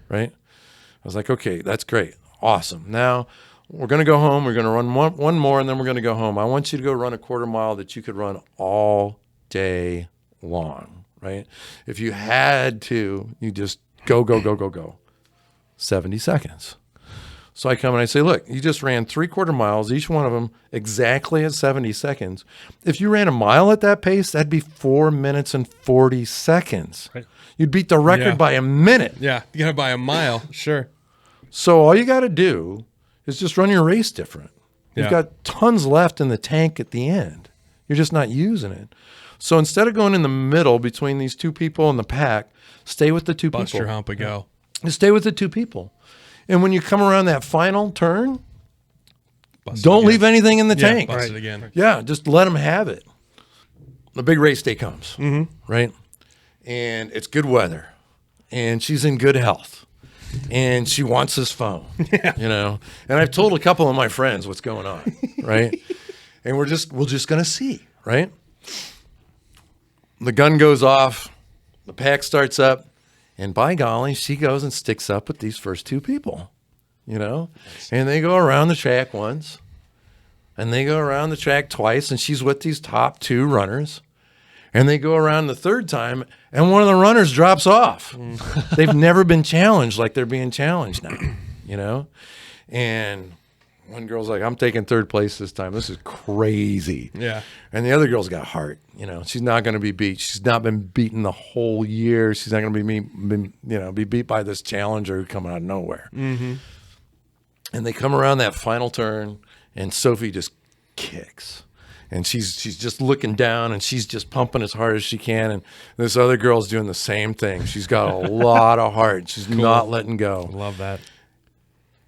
right? I was like, okay, that's great. Awesome. Now we're going to go home. We're going to run one more, and then we're going to go home. I want you to go run a quarter mile that you could run all day long, right? If you had to, you just go. 70 seconds. So I come and I say, look, you just ran 3/4 miles, each one of them exactly at 70 seconds. If you ran a mile at that pace, that'd be 4 minutes and 40 seconds. Right. You'd beat the record by a minute. Yeah, you got to by a mile. Sure. So all you got to do is just run your race different. You've got tons left in the tank at the end. You're just not using it. So instead of going in the middle between these two people in the pack, stay with the two Bust people. your hump and go. Just stay with the two people. And when you come around that final turn, Bust don't it leave again. anything in the Yeah, tank. bust it again. Yeah, just let them have it. The big race day comes, right? And it's good weather. And she's in good health. And she wants this phone, you know? And I've told a couple of my friends what's going on, right? And we're just going to see, right? The gun goes off. The pack starts up. And by golly, she goes and sticks up with these first two people, you know? And they go around the track once. And they go around the track twice. And she's with these top two runners. And they go around the third time. And one of the runners drops off. They've never been challenged like they're being challenged now, you know? And one girl's like, I'm taking third place this time. This is crazy. Yeah. And the other girl's got heart. You know, she's not going to be beat. She's not been beaten the whole year. She's not going to be beat by this challenger coming out of nowhere. Mm-hmm. And they come around that final turn, and Sophie just kicks. And she's just looking down, and she's just pumping as hard as she can. And this other girl's doing the same thing. She's got a lot of heart. She's not letting go. Love that.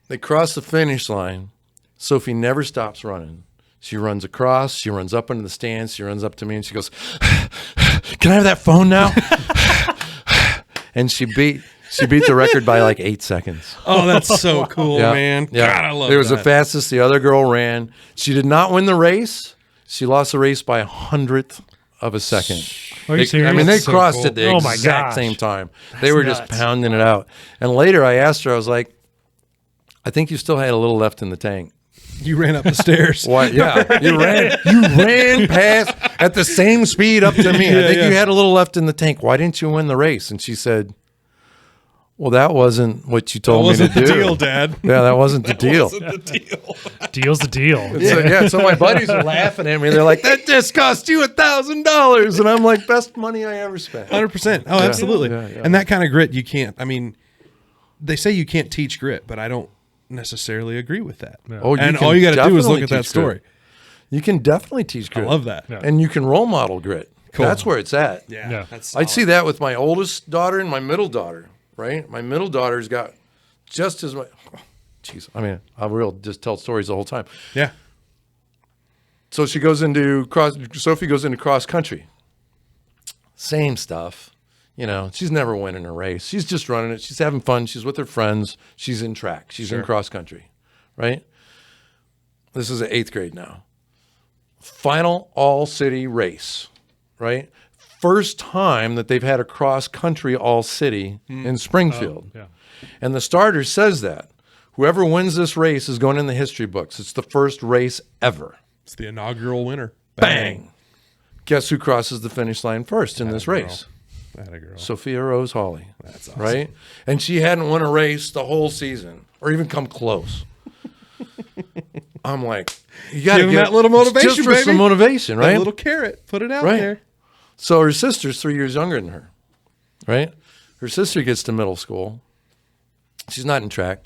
They cross the finish line. Sophie never stops running. She runs across. She runs up into the stands. She runs up to me, and she goes, "Can I have that phone now?" And she beat the record by like 8 seconds. Oh, that's so cool, man. Yeah. God, I love it. It was that. the fastest the other girl ran. She did not win the race. She lost the race by 100th of a second. Are you serious? I mean, they That's so crossed cool. at the Oh my exact gosh. same time. They were just nuts. pounding it out. And later I asked her, I was like, I think you still had a little left in the tank. You ran up the stairs. Why? Yeah, you ran past at the same speed up to me. I think you had a little left in the tank. Why didn't you win the race? And she said, "Well, that wasn't what you told me to That wasn't do." the deal, Dad. Yeah, that wasn't the deal. Wasn't the deal. Deal's the deal. So my buddies are laughing at me. They're like, "That just cost you $1,000," and I'm like, "Best money I ever spent." 100%. Oh, absolutely. Yeah. And that kind of grit, you can't. I mean, they say you can't teach grit, but I don't necessarily agree with that. Oh, and can all you got to do is look definitely at that teach story. grit. You can definitely teach I grit. love that. Yeah. And you can role model grit. Cool. That's where it's at. Yeah. That's I'd see that with my oldest daughter and my middle daughter, right? My middle daughter's got just as much. Jeez, I mean, I will just tell stories the whole time. Yeah. So Sophie goes into cross country. Same stuff. You know, she's never winning a race. She's just running it. She's having fun. She's with her friends. She's in track. She's in cross country, right? This is 8th grade now. Final all-city race, right? First time that they've had a cross-country all-city in Springfield. Yeah. And the starter says that. Whoever wins this race is going in the history books. It's the first race ever. It's the inaugural winner. Bang. Guess who crosses the finish line first in this race? Atta girl. Sophia Rose Hawley. That's awesome. Right? And she hadn't won a race the whole season or even come close. I'm like, you got to Give 'em get that little motivation, just for baby. some motivation, right? A little carrot. Put it out Right. there. So her sister's 3 years younger than her, right? Her sister gets to middle school. She's not in track.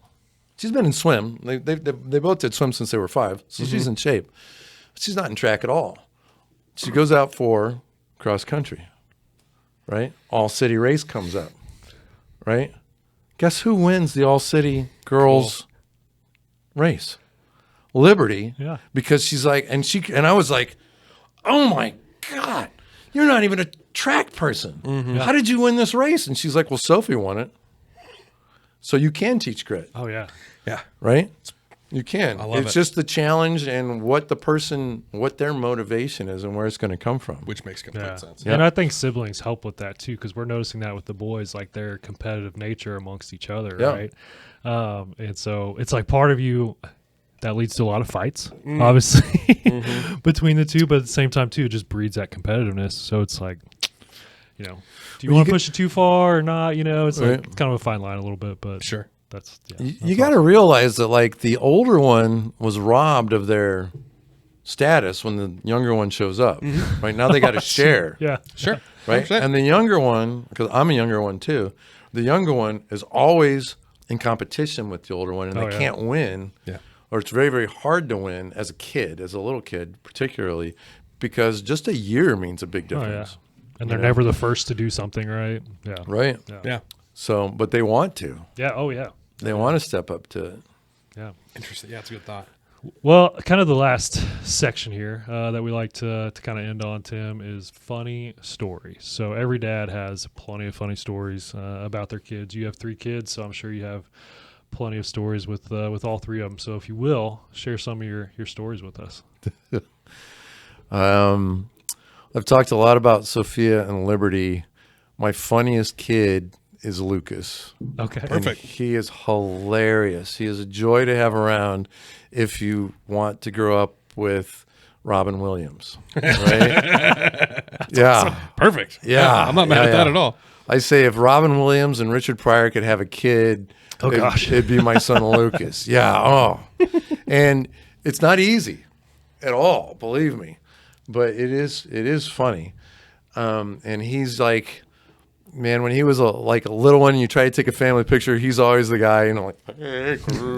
She's been in swim. They both did swim since they were 5, so she's in shape. But she's not in track at all. She goes out for cross country, right? All city race comes up, right? Guess who wins the all city girls race? Liberty. Yeah. Because she's like, and I was like, oh my God, you're not even a track person. How did you win this race? And she's like, well, Sophie won it. So you can teach grit, Oh yeah. Yeah. right? You can. I love It's it. just the challenge and what their motivation is and where it's going to come from. Which makes complete Yeah. sense. Yeah. And I think siblings help with that too, because we're noticing that with the boys, like their competitive nature amongst each other, Yeah. right? And so it's like part of you that leads to a lot of fights, obviously, between the two, but at the same time too, it just breeds that competitiveness. So it's like, do you Well, want you to push it too far or not? It's Right. like it's kind of a fine line a little bit, but Sure. that's You got to realize that like the older one was robbed of their status when the younger one shows up. Right now they got to share. Yeah, Sure. Right. 100%. And the younger one, because I'm a younger one too, the younger one is always in competition with the older one, and they can't win. Yeah. Or it's very, very hard to win as a kid, as a little kid, particularly because just a year means a big difference. And they're never the first to do something, right? Yeah. Right. Yeah. So, but they want to. Yeah. Oh, yeah. They want to step up to it. Yeah. Interesting. Yeah, it's a good thought. Well, kind of the last section here that we like to kind of end on, Tim, is funny stories. So every dad has plenty of funny stories about their kids. You have 3 kids, so I'm sure you have plenty of stories with all 3 of them. So if you will, share some of your stories with us. I've talked a lot about Sophia and Liberty. My funniest kid is Lucas. Okay. And Perfect. he is hilarious. He is a joy to have around if you want to grow up with Robin Williams. Right? Yeah. Perfect. Yeah. I'm not mad at that at all. I say if Robin Williams and Richard Pryor could have a kid, it'd be my son Lucas. Yeah. Oh. And it's not easy at all, believe me. But it is funny. And he's like, man, when he was a little one, you try to take a family picture, he's always the guy, like, hey,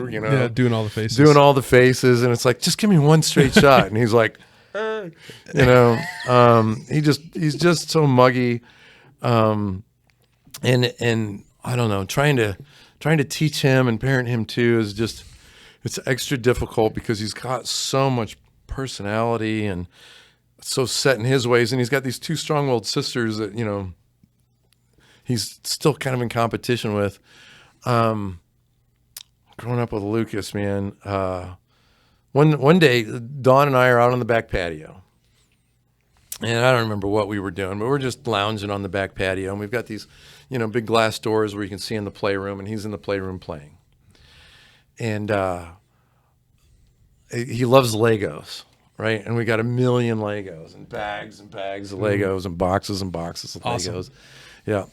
Yeah, doing all the faces. doing all the faces, and it's like, just give me one straight shot. And he's like, hey. He's just so muggy. And I don't know, trying to teach him and parent him too is just, it's extra difficult because he's got so much personality and so set in his ways, and he's got these 2 strong-willed sisters that he's still kind of in competition with. Growing up with Lucas, man. One day, Dawn and I are out on the back patio, and I don't remember what we were doing, but we're just lounging on the back patio, and we've got these, big glass doors where you can see in the playroom, and he's in the playroom playing, and he loves Legos. Right, and we got a million Legos and bags of Legos and boxes of Legos. Yeah,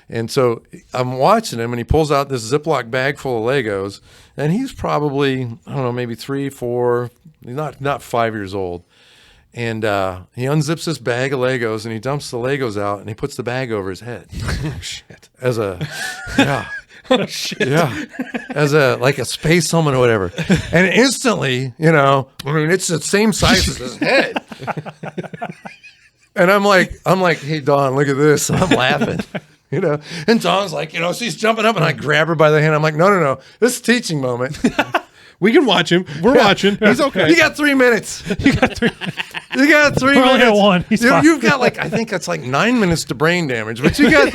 and so I'm watching him, and he pulls out this Ziploc bag full of Legos, and he's probably, I don't know, maybe 3, 4, he's not 5 years old, and he unzips this bag of Legos and he dumps the Legos out and he puts the bag over his head. Oh shit! Oh shit! Yeah, as a space helmet or whatever, and instantly, it's the same size as his head. And I'm like, hey Dawn, look at this. And I'm laughing, And Dawn's like, she's jumping up, and I grab her by the hand. I'm like, no, this is a teaching moment. We can watch him. We're watching. He's okay. You got 3 minutes. You got 3 We're only at minutes. 1. He's fine. You've got I think that's 9 minutes to brain damage, but you got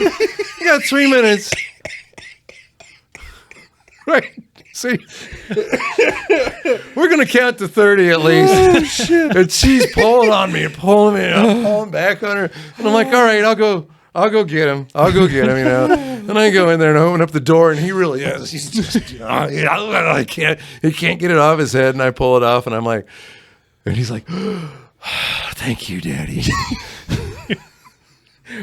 3 minutes. Right. See, we're gonna count to 30 at least. Oh, shit. And she's pulling on me and pulling me, and I'm pulling back on her. And I'm like, all right, I'll go get him. And I go in there and open up the door, and he really is. He's just, he can't get it off his head, and I pull it off, and I'm like, and he's like, thank you, Daddy.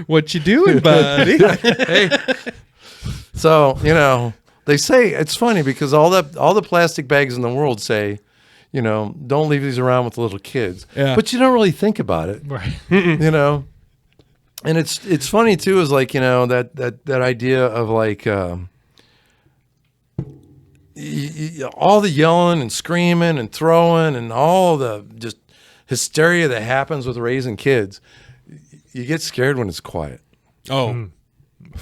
What you doing, buddy? Hey. So, they say, it's funny because all the plastic bags in the world say, don't leave these around with little kids. Yeah. But you don't really think about it. Right. And it's funny too, is that idea of all the yelling and screaming and throwing and all the just hysteria that happens with raising kids. You get scared when it's quiet. Oh.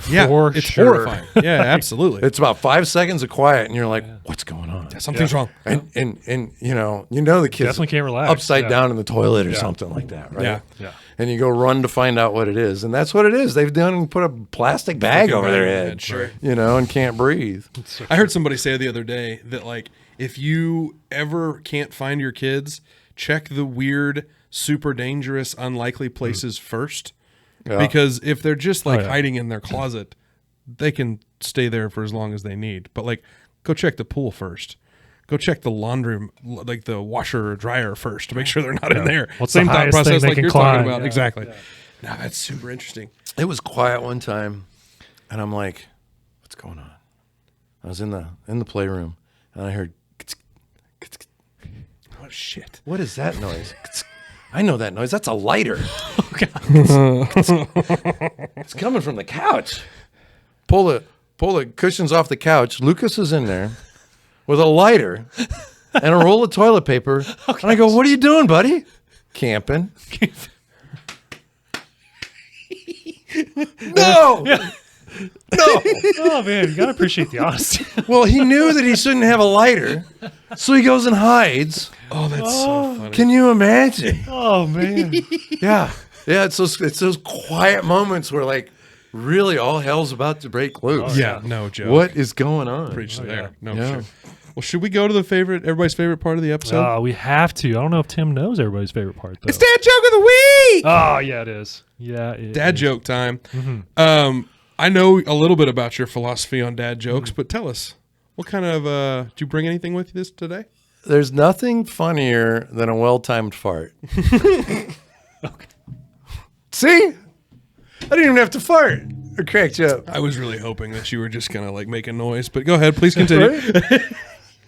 Yeah, For it's sure. horrifying. Yeah, absolutely. It's about 5 seconds of quiet, and you're like, "What's going on?" Something's wrong. And the kids Definitely can't relax. upside Yeah. down in the toilet or something like that, right? Yeah. Yeah. And you go run to find out what it is, and that's what it is. They've done put a plastic bag over their head, Sure. and can't breathe. I heard somebody say the other day that if you ever can't find your kids, check the weird, super dangerous, unlikely places first. Yeah. Because if they're just hiding in their closet, they can stay there for as long as they need. But go check the pool first. Go check the laundry, the washer or dryer first to make sure they're not in there. What's the highest thing they can you're climb? talking about. Yeah. Exactly. Yeah. No, that's super interesting. It was quiet one time, and I'm like, "What's going on?" I was in the playroom, and I heard. Oh shit! What is that noise? I know that noise. That's a lighter. Oh, God. It's coming from the couch. Pull the cushions off the couch. Lucas is in there with a lighter and a roll of toilet paper. And I go, "What are you doing, buddy?" Camping. No. No. Oh, man, you got to appreciate the honesty. Well, he knew that he shouldn't have a lighter, so he goes and hides. Oh, that's so funny. Can you imagine? Oh, man. Yeah. Yeah, it's those quiet moments where, like, really all hell's about to break loose. Yeah, no joke. What is going on? Preach there. No Yeah. shit. Well, should we go to everybody's favorite part of the episode? We have to. I don't know if Tim knows everybody's favorite part, though. It's Dad Joke of the Week! Oh, yeah, it is. Yeah, it Dad is. joke time. I know a little bit about your philosophy on dad jokes, but tell us, what kind of, did you bring anything with you this today? There's nothing funnier than a well-timed fart. Okay. See? I didn't even have to fart. It cracked you up. I was really hoping that you were just going to like make a noise, but go ahead, please continue. Right?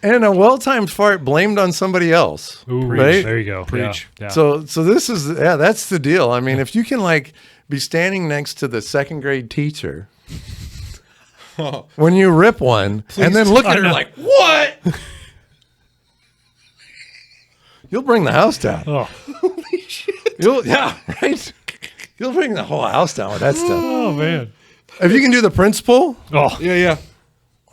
And a well-timed fart blamed on somebody else. Ooh, right? There you go. Preach. Yeah. So this is, that's the deal. I mean, if you can like be standing next to the second grade teacher when you rip one and then look at her like, what? You'll bring the house down. Oh. Holy shit. Yeah, right? You'll bring the whole house down with that stuff. Oh, man. If you can do the principal, Oh, Yeah.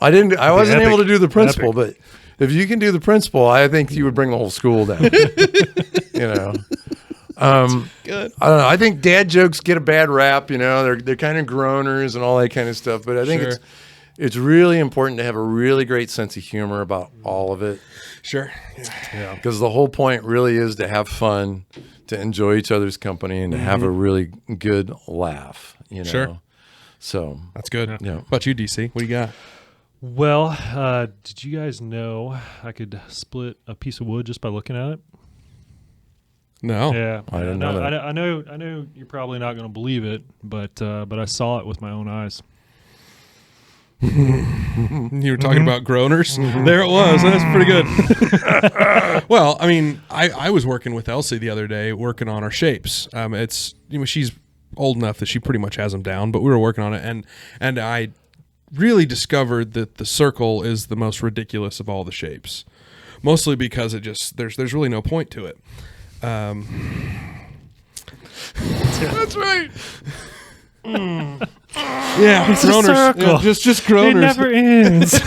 I wasn't epic. able to do the principal, but if you can do the principal, I think you would bring the whole school down. You know. Good. I don't know. I think dad jokes get a bad rap, you know. They're kind of groaners and all that kind of stuff, but I think Sure. it's really important to have a really great sense of humor about all of it, Sure. yeah. because the whole point really is to have fun, to enjoy each other's company, and to have a really good laugh, you know. Sure. So, That's good. Yeah. What about you, DC? What do you got? Well, did you guys know I could split a piece of wood just by looking at it? No. Yeah, I didn't know that. I know you're probably not going to believe it, but I saw it with my own eyes. You were talking about groaners? There it was. That's pretty good. Well, I mean, I was working with Elsie the other day, working on our shapes. It's, you know, she's old enough that she pretty much has them down, but we were working on it, and I really discovered that the circle is the most ridiculous of all the shapes, mostly because it just there's really no point to it. That's right. Yeah, It's a groaners. circle. Yeah, just groaners. It never ends.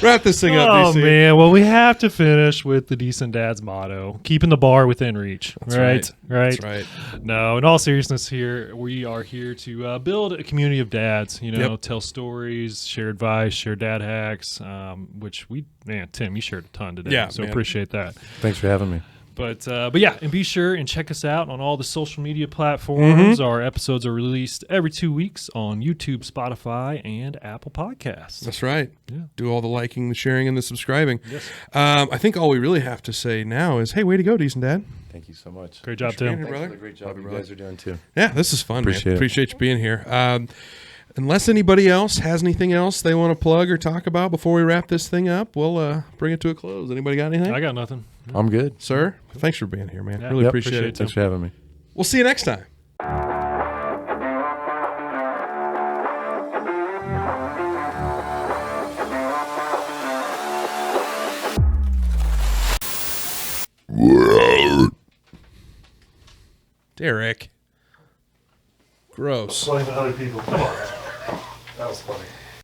Wrap this thing up, Oh DC. man, well we have to finish with the Decent Dad's motto: keeping the bar within reach. Right. That's right. No, in all seriousness, here we are here to build a community of dads. You know, tell stories, share advice, share dad hacks. Which Tim, you shared a ton today. Yeah, so man. appreciate that. thanks for having me. But yeah, and be sure and check us out on all the social media platforms. Our episodes are released every 2 weeks on YouTube, Spotify, and Apple Podcasts. That's right. Yeah. Do all the liking, the sharing, and the subscribing. Yes. I think all we really have to say now is, hey, way to go, Decent Dad. Thank you so much. Great job, Thanks for being Tim. here, brother. For the great job Love you, you brother. guys are doing too. Yeah, this is fun, Appreciate man. it. Appreciate you being here. Unless anybody else has anything else they want to plug or talk about before we wrap this thing up, we'll bring it to a close. Anybody got anything? I got nothing. I'm good. Sir, thanks for being here, man. Yeah. Really Yep, appreciate appreciate it. Thanks for having me. We'll see you next time. Derek. Gross. Funny to other people. Come on. That was funny.